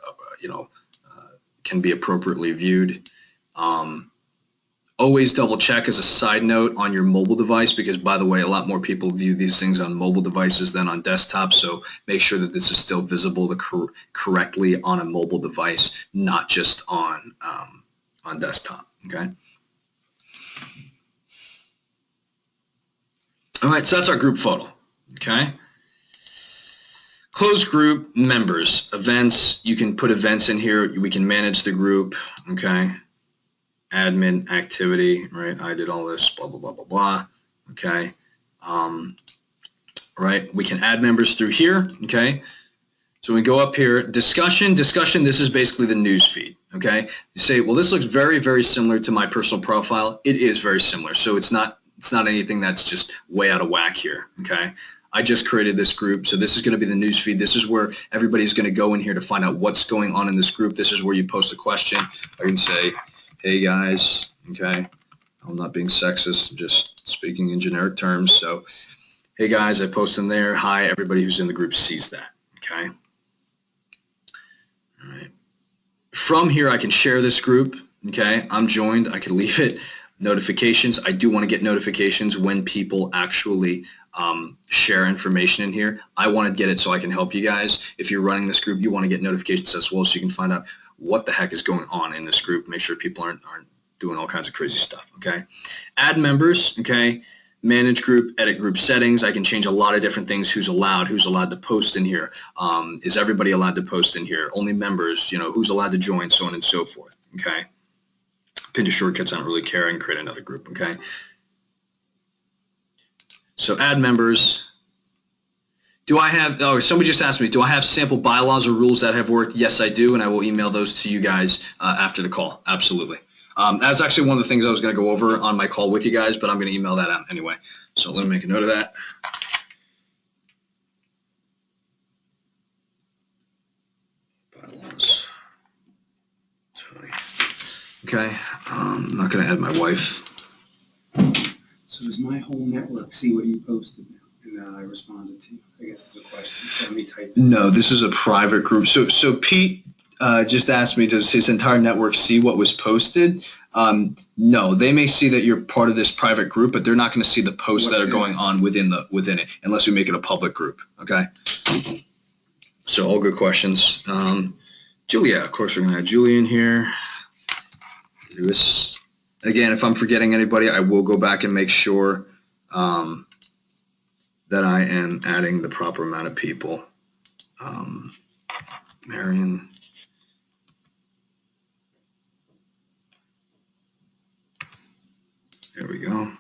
can be appropriately viewed. Always double check as a side note on your mobile device because, by the way, a lot more people view these things on mobile devices than on desktop. So make sure that this is still visible correctly on a mobile device, not just on desktop. Okay. All right, so that's our group photo. Okay. Closed group, members, events. You can put events in here. We can manage the group. Okay. Admin activity, right? I did all this, blah, blah, blah, blah, blah. Okay. Right. We can add members through here. Okay. So we go up here, discussion. This is basically the news feed. Okay. You say, well, this looks very, very similar to my personal profile. It is very similar. So it's not anything that's just way out of whack here. Okay. I just created this group. So this is going to be the news feed. This is where everybody's going to go in here to find out what's going on in this group. This is where you post a question. I can say, hey guys, okay, I'm not being sexist, I'm just speaking in generic terms. So, hey guys, I post in there. Hi, everybody who's in the group sees that, okay? All right. From here, I can share this group, okay? I'm joined, I can leave it. Notifications, I do want to get notifications when people actually share information in here. I want to get it so I can help you guys. If you're running this group, you want to get notifications as well so you can find out what the heck is going on in this group. Make sure people aren't doing all kinds of crazy stuff, okay? Add members, okay? Manage group, edit group settings. I can change a lot of different things. Who's allowed to post in here? Is everybody allowed to post in here? Only members, who's allowed to join, so on and so forth, okay? Pin to shortcuts, I don't really care. I can create another group, okay? So add members. Do I have, somebody just asked me, do I have sample bylaws or rules that have worked? Yes, I do, and I will email those to you guys after the call. Absolutely. That's actually one of the things I was going to go over on my call with you guys, but I'm going to email that out anyway. So let me make a note of that. Bylaws. Okay, I'm not going to add my wife. So does my whole network see what you posted now? And I responded to you. I guess it's a question. Somebody typed in. No, this is a private group. So Pete just asked me, does his entire network see what was posted? No, they may see that you're part of this private group, but they're not going to see the posts that are going on within it unless we make it a public group. Okay. So all good questions. Julia, of course, we're going to have Julia in here. Lewis. Again, if I'm forgetting anybody, I will go back and make sure that I am adding the proper amount of people. Marion. There we go.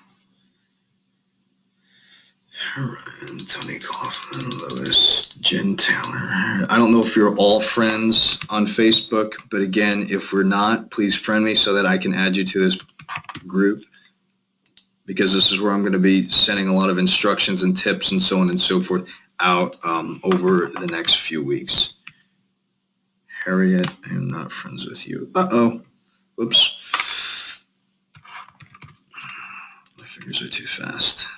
All right, Tony Kaufman, Lewis, Jen. Jen Taylor. I don't know if you're all friends on Facebook, but again, if we're not, please friend me so that I can add you to this group, because this is where I'm going to be sending a lot of instructions and tips and so on and so forth out over the next few weeks. Harriet, I am not friends with you. Uh-oh. Whoops. My fingers are too fast.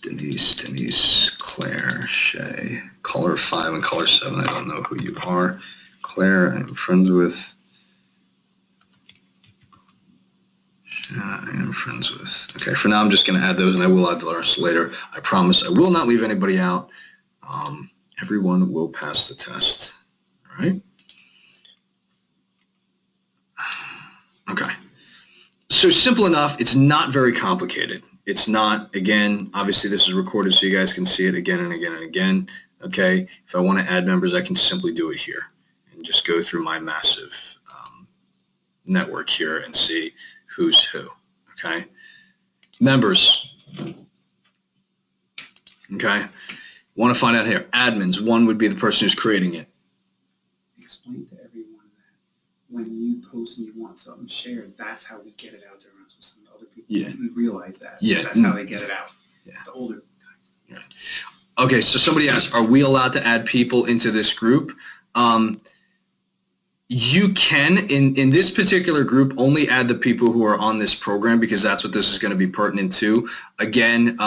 Denise, Claire, Shay, caller 5 and caller 7. I don't know who you are. Claire, I'm friends with. I am friends with. Okay, for now I'm just going to add those, and I will add the rest later. I promise I will not leave anybody out. Everyone will pass the test. All right? Okay. So simple enough. It's not very complicated. It's not, again, obviously this is recorded so you guys can see it again and again and again. Okay. If I want to add members, I can simply do it here and just go through my massive network here and see who's who. Okay. Members. Okay. Want to find out here. Admins. One would be the person who's creating it. Explain to everyone that when you post and you want something shared, that's how we get it out there. So some other people didn't realize that. Yeah. That's how they get it out. Yeah. The older guys. Yeah. Okay, so somebody asked, are we allowed to add people into this group? You can, in this particular group, only add the people who are on this program, because that's what this is going to be pertinent to. Again,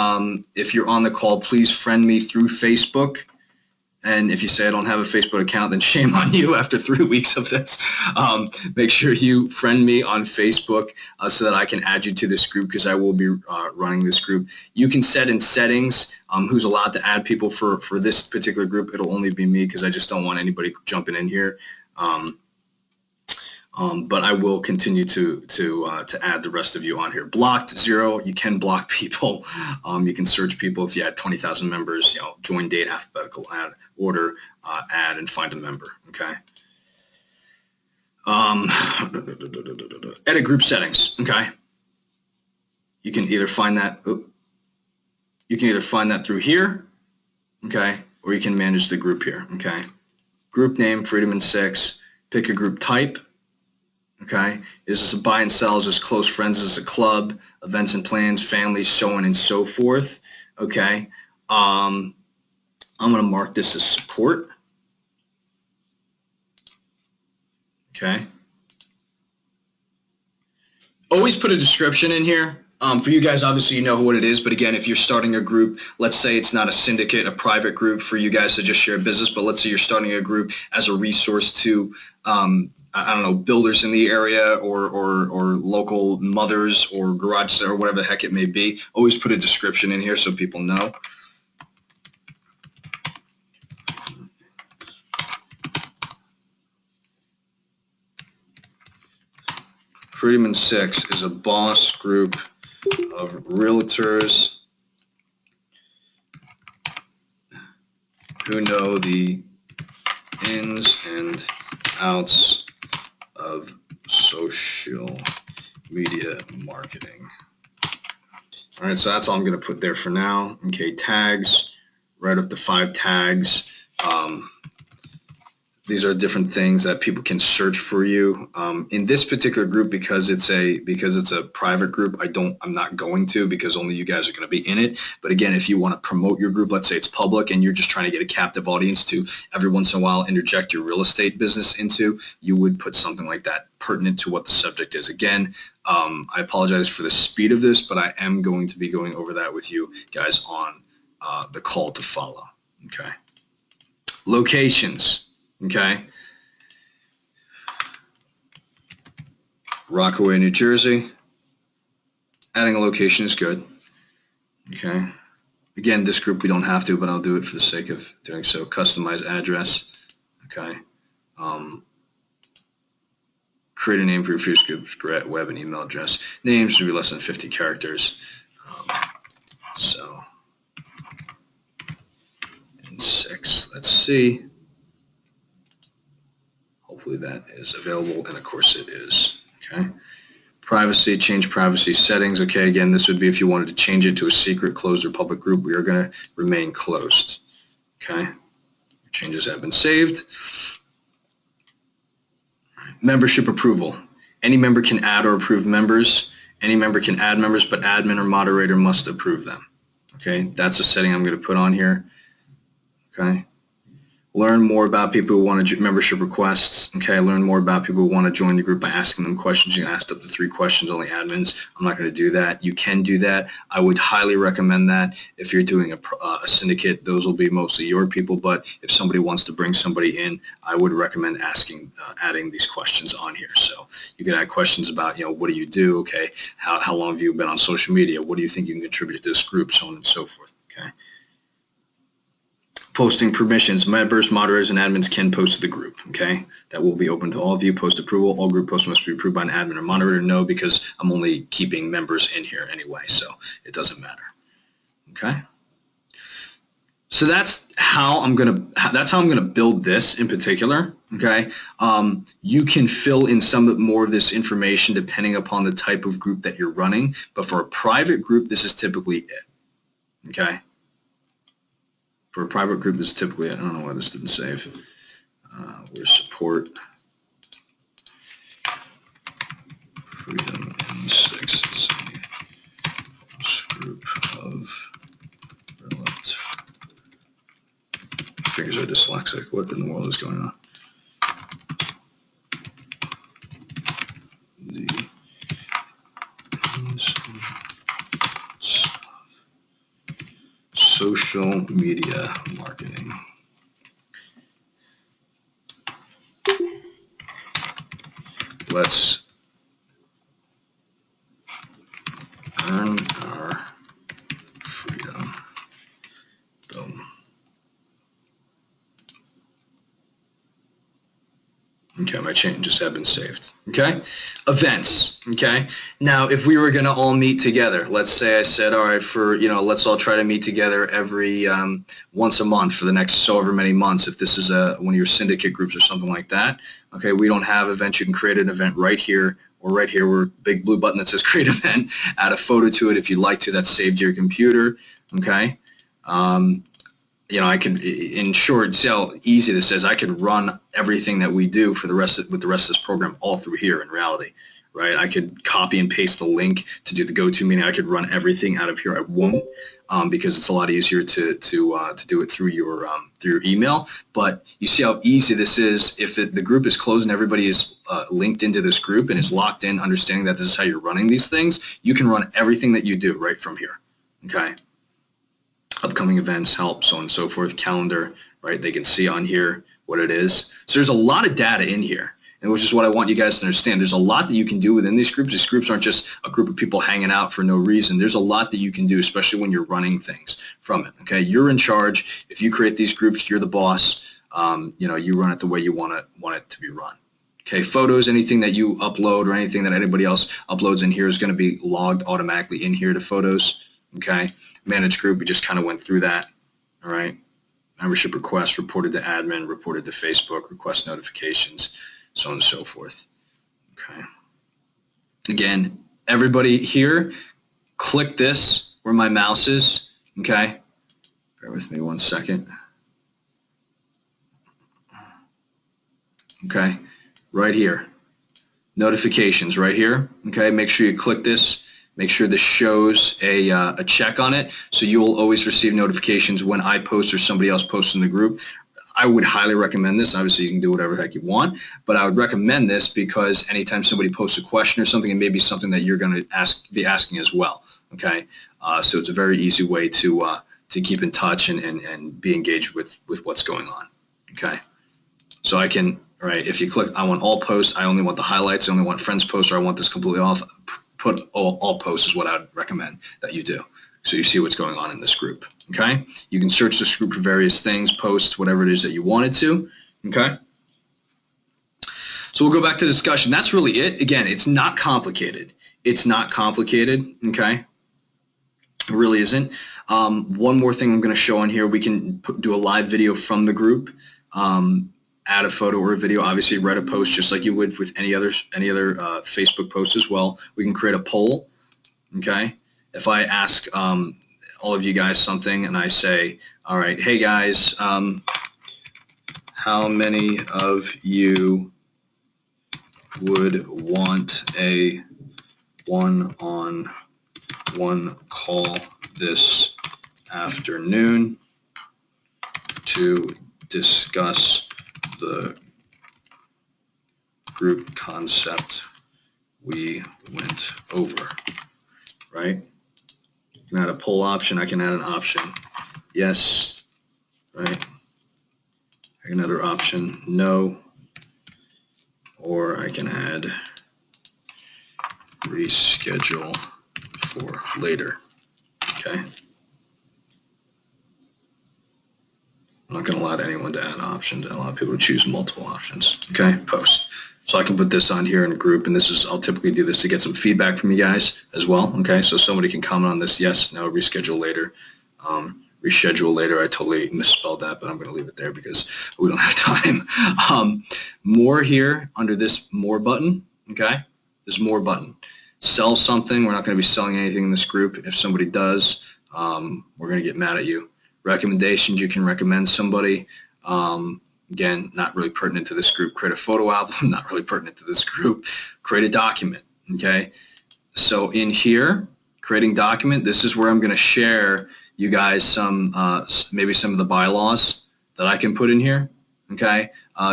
if you're on the call, please friend me through Facebook. And if you say I don't have a Facebook account, then shame on you after 3 weeks of this. Make sure you friend me on Facebook so that I can add you to this group, because I will be running this group. You can set in settings who's allowed to add people for this particular group. It'll only be me, because I just don't want anybody jumping in here. But I will continue to add the rest of you on here. Blocked, 0. You can block people. You can search people if you had 20,000 members. Join date, alphabetical add order, add and find a member. Okay. Edit group settings. Okay. You can either find that. You can either find that through here. Okay. Or you can manage the group here. Okay. Group name, Freedom in 6. Pick a group type. Okay, is this a buy and sell? Is this close friends? Is this a club? Events and plans, families, so on and so forth. Okay, I'm going to mark this as support. Okay. Always put a description in here. For you guys, obviously you know what it is, but again, if you're starting a group, let's say it's not a syndicate, a private group for you guys to just share business, but let's say you're starting a group as a resource to I don't know, builders in the area or local mothers or garage sale or whatever the heck it may be. Always put a description in here so people know. Freedom in 6 is a boss group of realtors who know the ins and outs of social media marketing. All right, so that's all I'm going to put there for now. Okay, tags, right up to 5 tags. These are different things that people can search for you. In this particular group, because it's a private group, I'm not going to, because only you guys are going to be in it. But again, if you want to promote your group, let's say it's public and you're just trying to get a captive audience to every once in a while interject your real estate business into, you would put something like that pertinent to what the subject is. Again, I apologize for the speed of this, but I am going to be going over that with you guys on the call to follow. Okay. Locations. Okay. Rockaway, New Jersey. Adding a location is good. Okay. Again, this group we don't have to, but I'll do it for the sake of doing so. Customize address. Okay. Create a name for your first group, web and email address. Names should be less than 50 characters. So, in 6, let's see. Hopefully that is available, and of course it is. Okay. Privacy, change privacy settings. Okay, again, this would be if you wanted to change it to a secret, closed, or public group. We are going to remain closed. Okay, changes have been saved. Membership approval. Any member can add or approve members. Any member can add members, but admin or moderator must approve them. Okay, that's a setting I'm going to put on here. Okay. Learn more about people who want to membership requests. Okay, learn more about people who want to join the group by asking them questions. You can ask up to 3 questions, only admins. I'm not going to do that. You can do that. I would highly recommend that. If you're doing a syndicate, those will be mostly your people, but if somebody wants to bring somebody in, I would recommend adding these questions on here. So you can add questions about, what do you do? Okay, how long have you been on social media? What do you think you can contribute to this group? So on and so forth. Okay. Posting permissions. Members, moderators, and admins can post to the group. Okay, that will be open to all of you. Post approval. All group posts must be approved by an admin or moderator. No, because I'm only keeping members in here anyway, so it doesn't matter. Okay. So that's how I'm gonna build this in particular. Okay. You can fill in some more of this information depending upon the type of group that you're running, but for a private group, this is typically it. Okay. For a private group, this is typically, I don't know why this didn't save. Where's support? Freedom in 6 is a group of relatives. Fingers are dyslexic. What in the world is going on? Social media marketing. Let's earn our freedom. Boom. Okay, my changes have been saved. Okay, events. Okay, now if we were going to all meet together, let's say I said, all right, let's all try to meet together every once a month for the next however many months. If this is one of your syndicate groups or something like that. Okay, we don't have events. You can create an event right here or right here, where big blue button that says create event. Add a photo to it if you'd like to. That's saved to your computer. Okay. I could, in short, see how easy this is. I could run everything that we do for with the rest of this program all through here in reality, right? I could copy and paste the link to do the go-to-meeting. I could run everything out of here. I won't, because it's a lot easier to do it through your email. But you see how easy this is. If the group is closed and everybody is linked into this group and is locked in, understanding that this is how you're running these things, you can run everything that you do right from here. Okay. Upcoming events, help, so on and so forth, calendar, right? They can see on here what it is. So there's a lot of data in here, and which is what I want you guys to understand. There's a lot that you can do within these groups. These groups aren't just a group of people hanging out for no reason. There's a lot that you can do, especially when you're running things from it, okay? You're in charge. If you create these groups, you're the boss. You run it the way you want it to be run. Okay, photos, anything that you upload or anything that anybody else uploads in here is going to be logged automatically in here to photos, okay? Managed group, we just kind of went through that, all right? Membership requests reported to admin, reported to Facebook, request notifications, so on and so forth, okay? Again, everybody here, click this where my mouse is, okay? Bear with me 1 second. Okay, right here. Notifications right here, okay? Make sure you click this. Make sure this shows a check on it, so you'll always receive notifications when I post or somebody else posts in the group. I would highly recommend this. Obviously, you can do whatever the heck you want, but I would recommend this because anytime somebody posts a question or something, it may be something that you're going to be asking as well. Okay, so it's a very easy way to keep in touch and be engaged with what's going on. Okay, so I can, right? If you click, I want all posts. I only want the highlights. I only want friends posts, or I want this completely off. Put all posts is what I would recommend that you do, so you see what's going on in this group. Okay, you can search this group for various things, posts, whatever it is that you wanted to. Okay, so we'll go back to discussion. That's really it. Again, it's not complicated. It's not complicated. Okay, it really isn't. One more thing I'm going to show on here. We can do a live video from the group. add a photo or a video. Obviously, write a post just like you would with any other Facebook post as well. We can create a poll. Okay, if I ask all of you guys something and I say, all right, hey guys, how many of you would want a one-on-one call this afternoon to discuss the group concept we went over, right? I can add a poll option. I can add an option. Yes, right? Another option, no. Or I can add reschedule for later, okay? I'm not going to allow anyone to add options. I allow people to choose multiple options, okay? Post. So I can put this on here in a group, and this is, I'll typically do this to get some feedback from you guys as well, okay? So somebody can comment on this, yes, no, reschedule later. Reschedule later, I totally misspelled that, but I'm going to leave it there because we don't have time. More here under this more button, okay? This more button. Sell something. We're not going to be selling anything in this group. If somebody does, we're going to get mad at you. Recommendations, you can recommend somebody. Again, not really pertinent to this group. Create a photo album, not really pertinent to this group. Create a document, okay? So in here, creating document, this is where I'm going to share you guys some, maybe some of the bylaws that I can put in here, okay?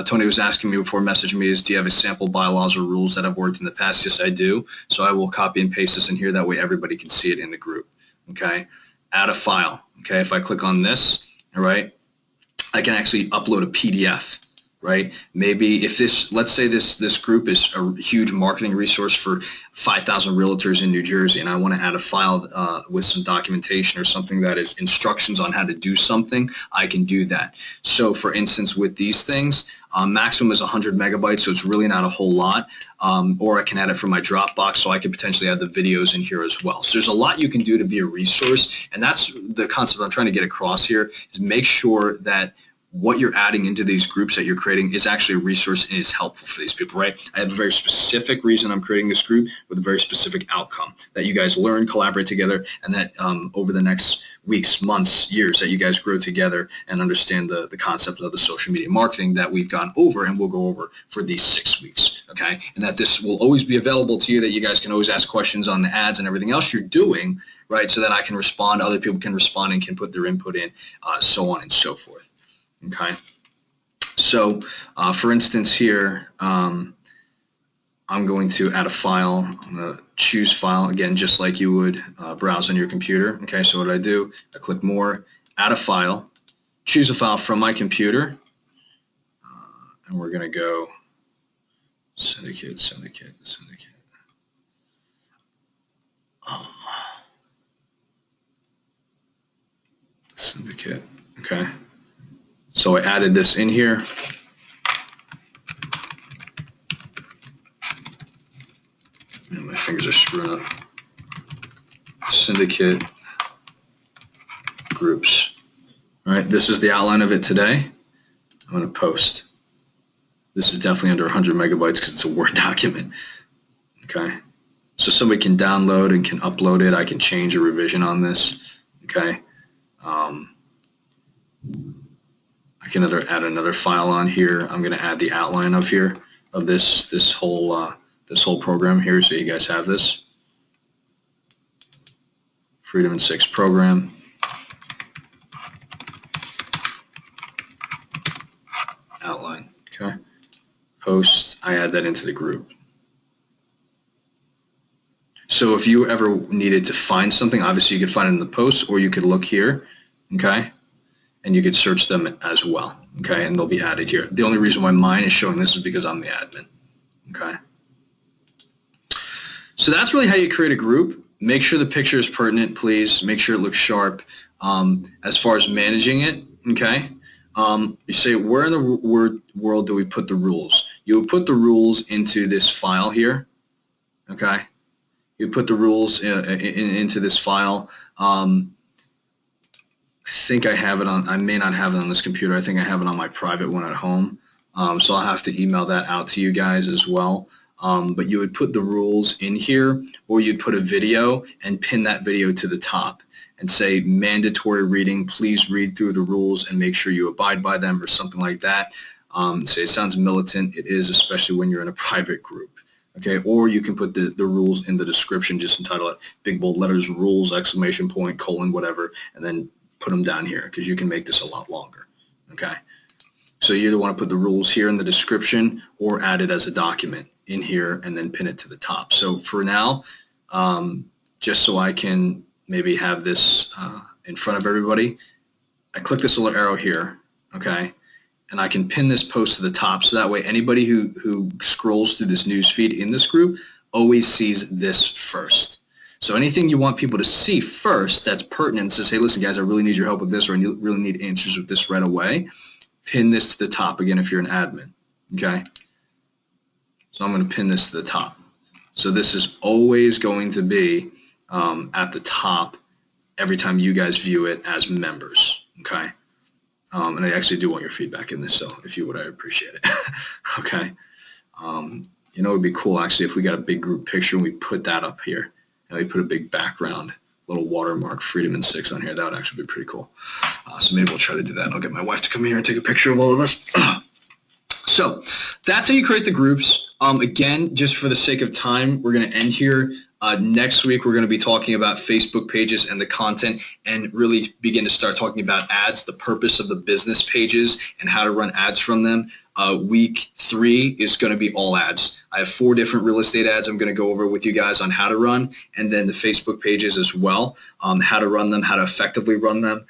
Tony was asking me before messaging me do you have a sample bylaws or rules that have worked in the past? Yes, I do. So I will copy and paste this in here. That way everybody can see it in the group, okay? Add a file, okay? If I click on this, all right, I can actually upload a PDF, right? Maybe if this, let's say this group is a huge marketing resource for 5,000 realtors in New Jersey, and I want to add a file with some documentation or something that is instructions on how to do something, I can do that. So for instance, with these things, maximum is 100 megabytes, so it's really not a whole lot. Or I can add it from my Dropbox, so I could potentially add the videos in here as well. So there's a lot you can do to be a resource, and that's the concept I'm trying to get across here, is make sure that what you're adding into these groups that you're creating is actually a resource and is helpful for these people, right? I have a very specific reason I'm creating this group with a very specific outcome that you guys learn, collaborate together, and that over the next weeks, months, years, that you guys grow together and understand the concept of the social media marketing that we've gone over and we'll go over for these 6 weeks, okay? And that this will always be available to you, that you guys can always ask questions on the ads and everything else you're doing, right? So that I can respond, other people can respond and can put their input in, so on and so forth. Okay, so for instance here, I'm going to add a file. I'm going to choose file, again, just like you would browse on your computer. Okay, so what I do, I click more, add a file, choose a file from my computer, and we're going to go Syndicate. Syndicate, okay. So I added this in here. And my fingers are screwing up. Syndicate groups. All right, this is the outline of it today. I'm going to post. This is definitely under 100 megabytes because it's a Word document. Okay, so somebody can download and can upload it. I can change a revision on this. Okay. I can add another file on here. I'm going to add the outline of here of this whole program here, so you guys have this Freedom in 6 program. Outline. Okay. Post. I add that into the group. So if you ever needed to find something, obviously you could find it in the post, or you could look here. Okay. And you could search them as well, okay, and they'll be added here. The only reason why mine is showing this is because I'm the admin, okay. So that's really how you create a group. Make sure the picture is pertinent, please. Make sure it looks sharp. As far as managing it, okay, you say, where in the world do we put the rules? You would put the rules into this file here, okay. You put the rules into this file. I think I have it on, I may not have it on this computer. I think I have it on my private one at home. So I'll have to email that out to you guys as well. But you would put the rules in here, or you'd put a video and pin that video to the top and say mandatory reading, please read through the rules and make sure you abide by them, or something like that. Say it sounds militant. It is, especially when you're in a private group. Okay, or you can put the rules in the description, just entitle it big bold letters, rules, exclamation point, colon, whatever, and then put them down here, because you can make this a lot longer. Okay, so you either want to put the rules here in the description or add it as a document in here and then pin it to the top. So for now, just so I can maybe have this in front of everybody, I click this little arrow here, okay, and I can pin this post to the top, so that way anybody who scrolls through this news feed in this group always sees this first. So anything you want people to see first that's pertinent, says, hey, listen, guys, I really need your help with this, or I really need answers with this right away, pin this to the top, again, if you're an admin, okay? So I'm going to pin this to the top. So this is always going to be at the top every time you guys view it as members, okay? And I actually do want your feedback in this, so if you would, I appreciate it. Okay. You know, it would be cool actually if we got a big group picture and we put that up here, and we put a big background, little watermark, Freedom in 6 on here. That would actually be pretty cool. So maybe we'll try to do that. I'll get my wife to come here and take a picture of all of us. So that's how you create the groups. Again, just for the sake of time, we're going to end here. Next week, we're going to be talking about Facebook pages and the content, and really begin to start talking about ads, the purpose of the business pages, and how to run ads from them. Week 3 is going to be all ads. I have 4 different real estate ads I'm going to go over with you guys on how to run, and then the Facebook pages as well, how to run them, how to effectively run them,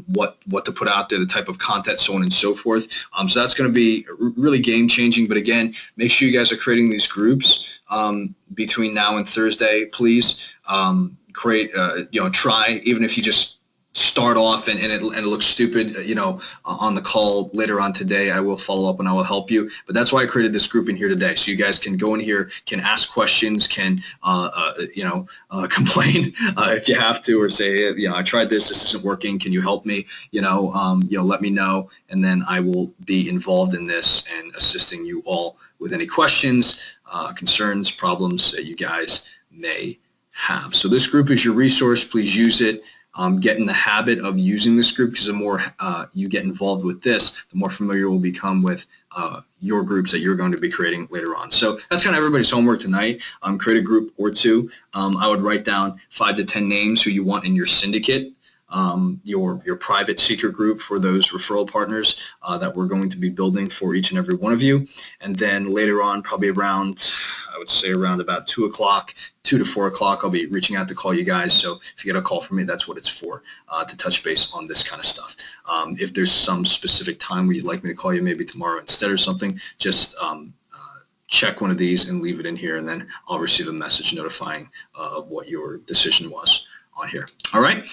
what to put out there, the type of content, so on and so forth. So that's going to be really game changing. But again, make sure you guys are creating these groups between now and Thursday, please. Create, try, even if you just start off and it looks stupid, on the call later on today, I will follow up and I will help you. But that's why I created this group in here today. So you guys can go in here, can ask questions, can, complain if you have to, or say, I tried this isn't working. Can you help me? Let me know. And then I will be involved in this and assisting you all with any questions, concerns, problems that you guys may have. So this group is your resource. Please use it. Get in the habit of using this group, because the more you get involved with this, the more familiar we'll become with your groups that you're going to be creating later on. So that's kind of everybody's homework tonight. Create a group or 2. I would write down 5 to 10 names who you want in your syndicate, your private secret group for those referral partners that we're going to be building for each and every one of you. And then later on, probably around, I would say around about 2 o'clock, 2 to 4 o'clock, I'll be reaching out to call you guys. So if you get a call from me, that's what it's for, to touch base on this kind of stuff. If there's some specific time where you'd like me to call you, maybe tomorrow instead or something, just check one of these and leave it in here, and then I'll receive a message notifying of what your decision was on here. All right.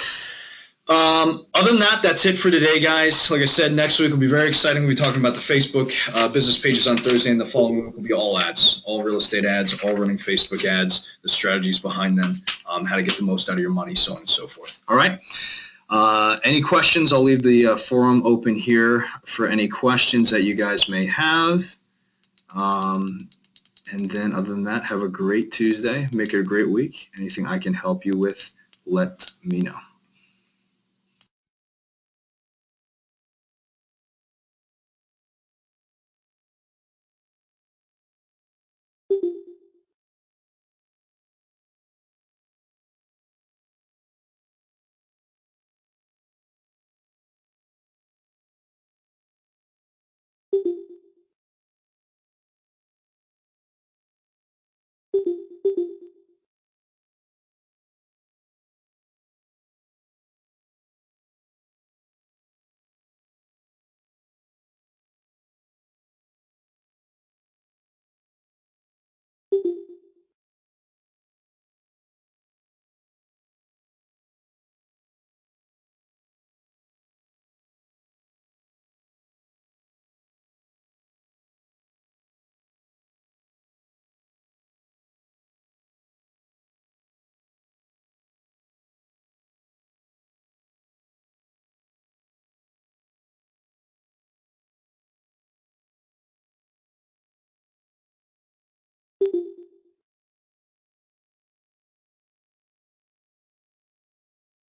Other than that, that's it for today, guys. Like I said, next week will be very exciting. We'll be talking about the Facebook business pages on Thursday, and the following week will be all ads, all real estate ads, all running Facebook ads, the strategies behind them, how to get the most out of your money, so on and so forth. All right. Any questions? I'll leave the forum open here for any questions that you guys may have. And then other than that, have a great Tuesday. Make it a great week. Anything I can help you with, let me know.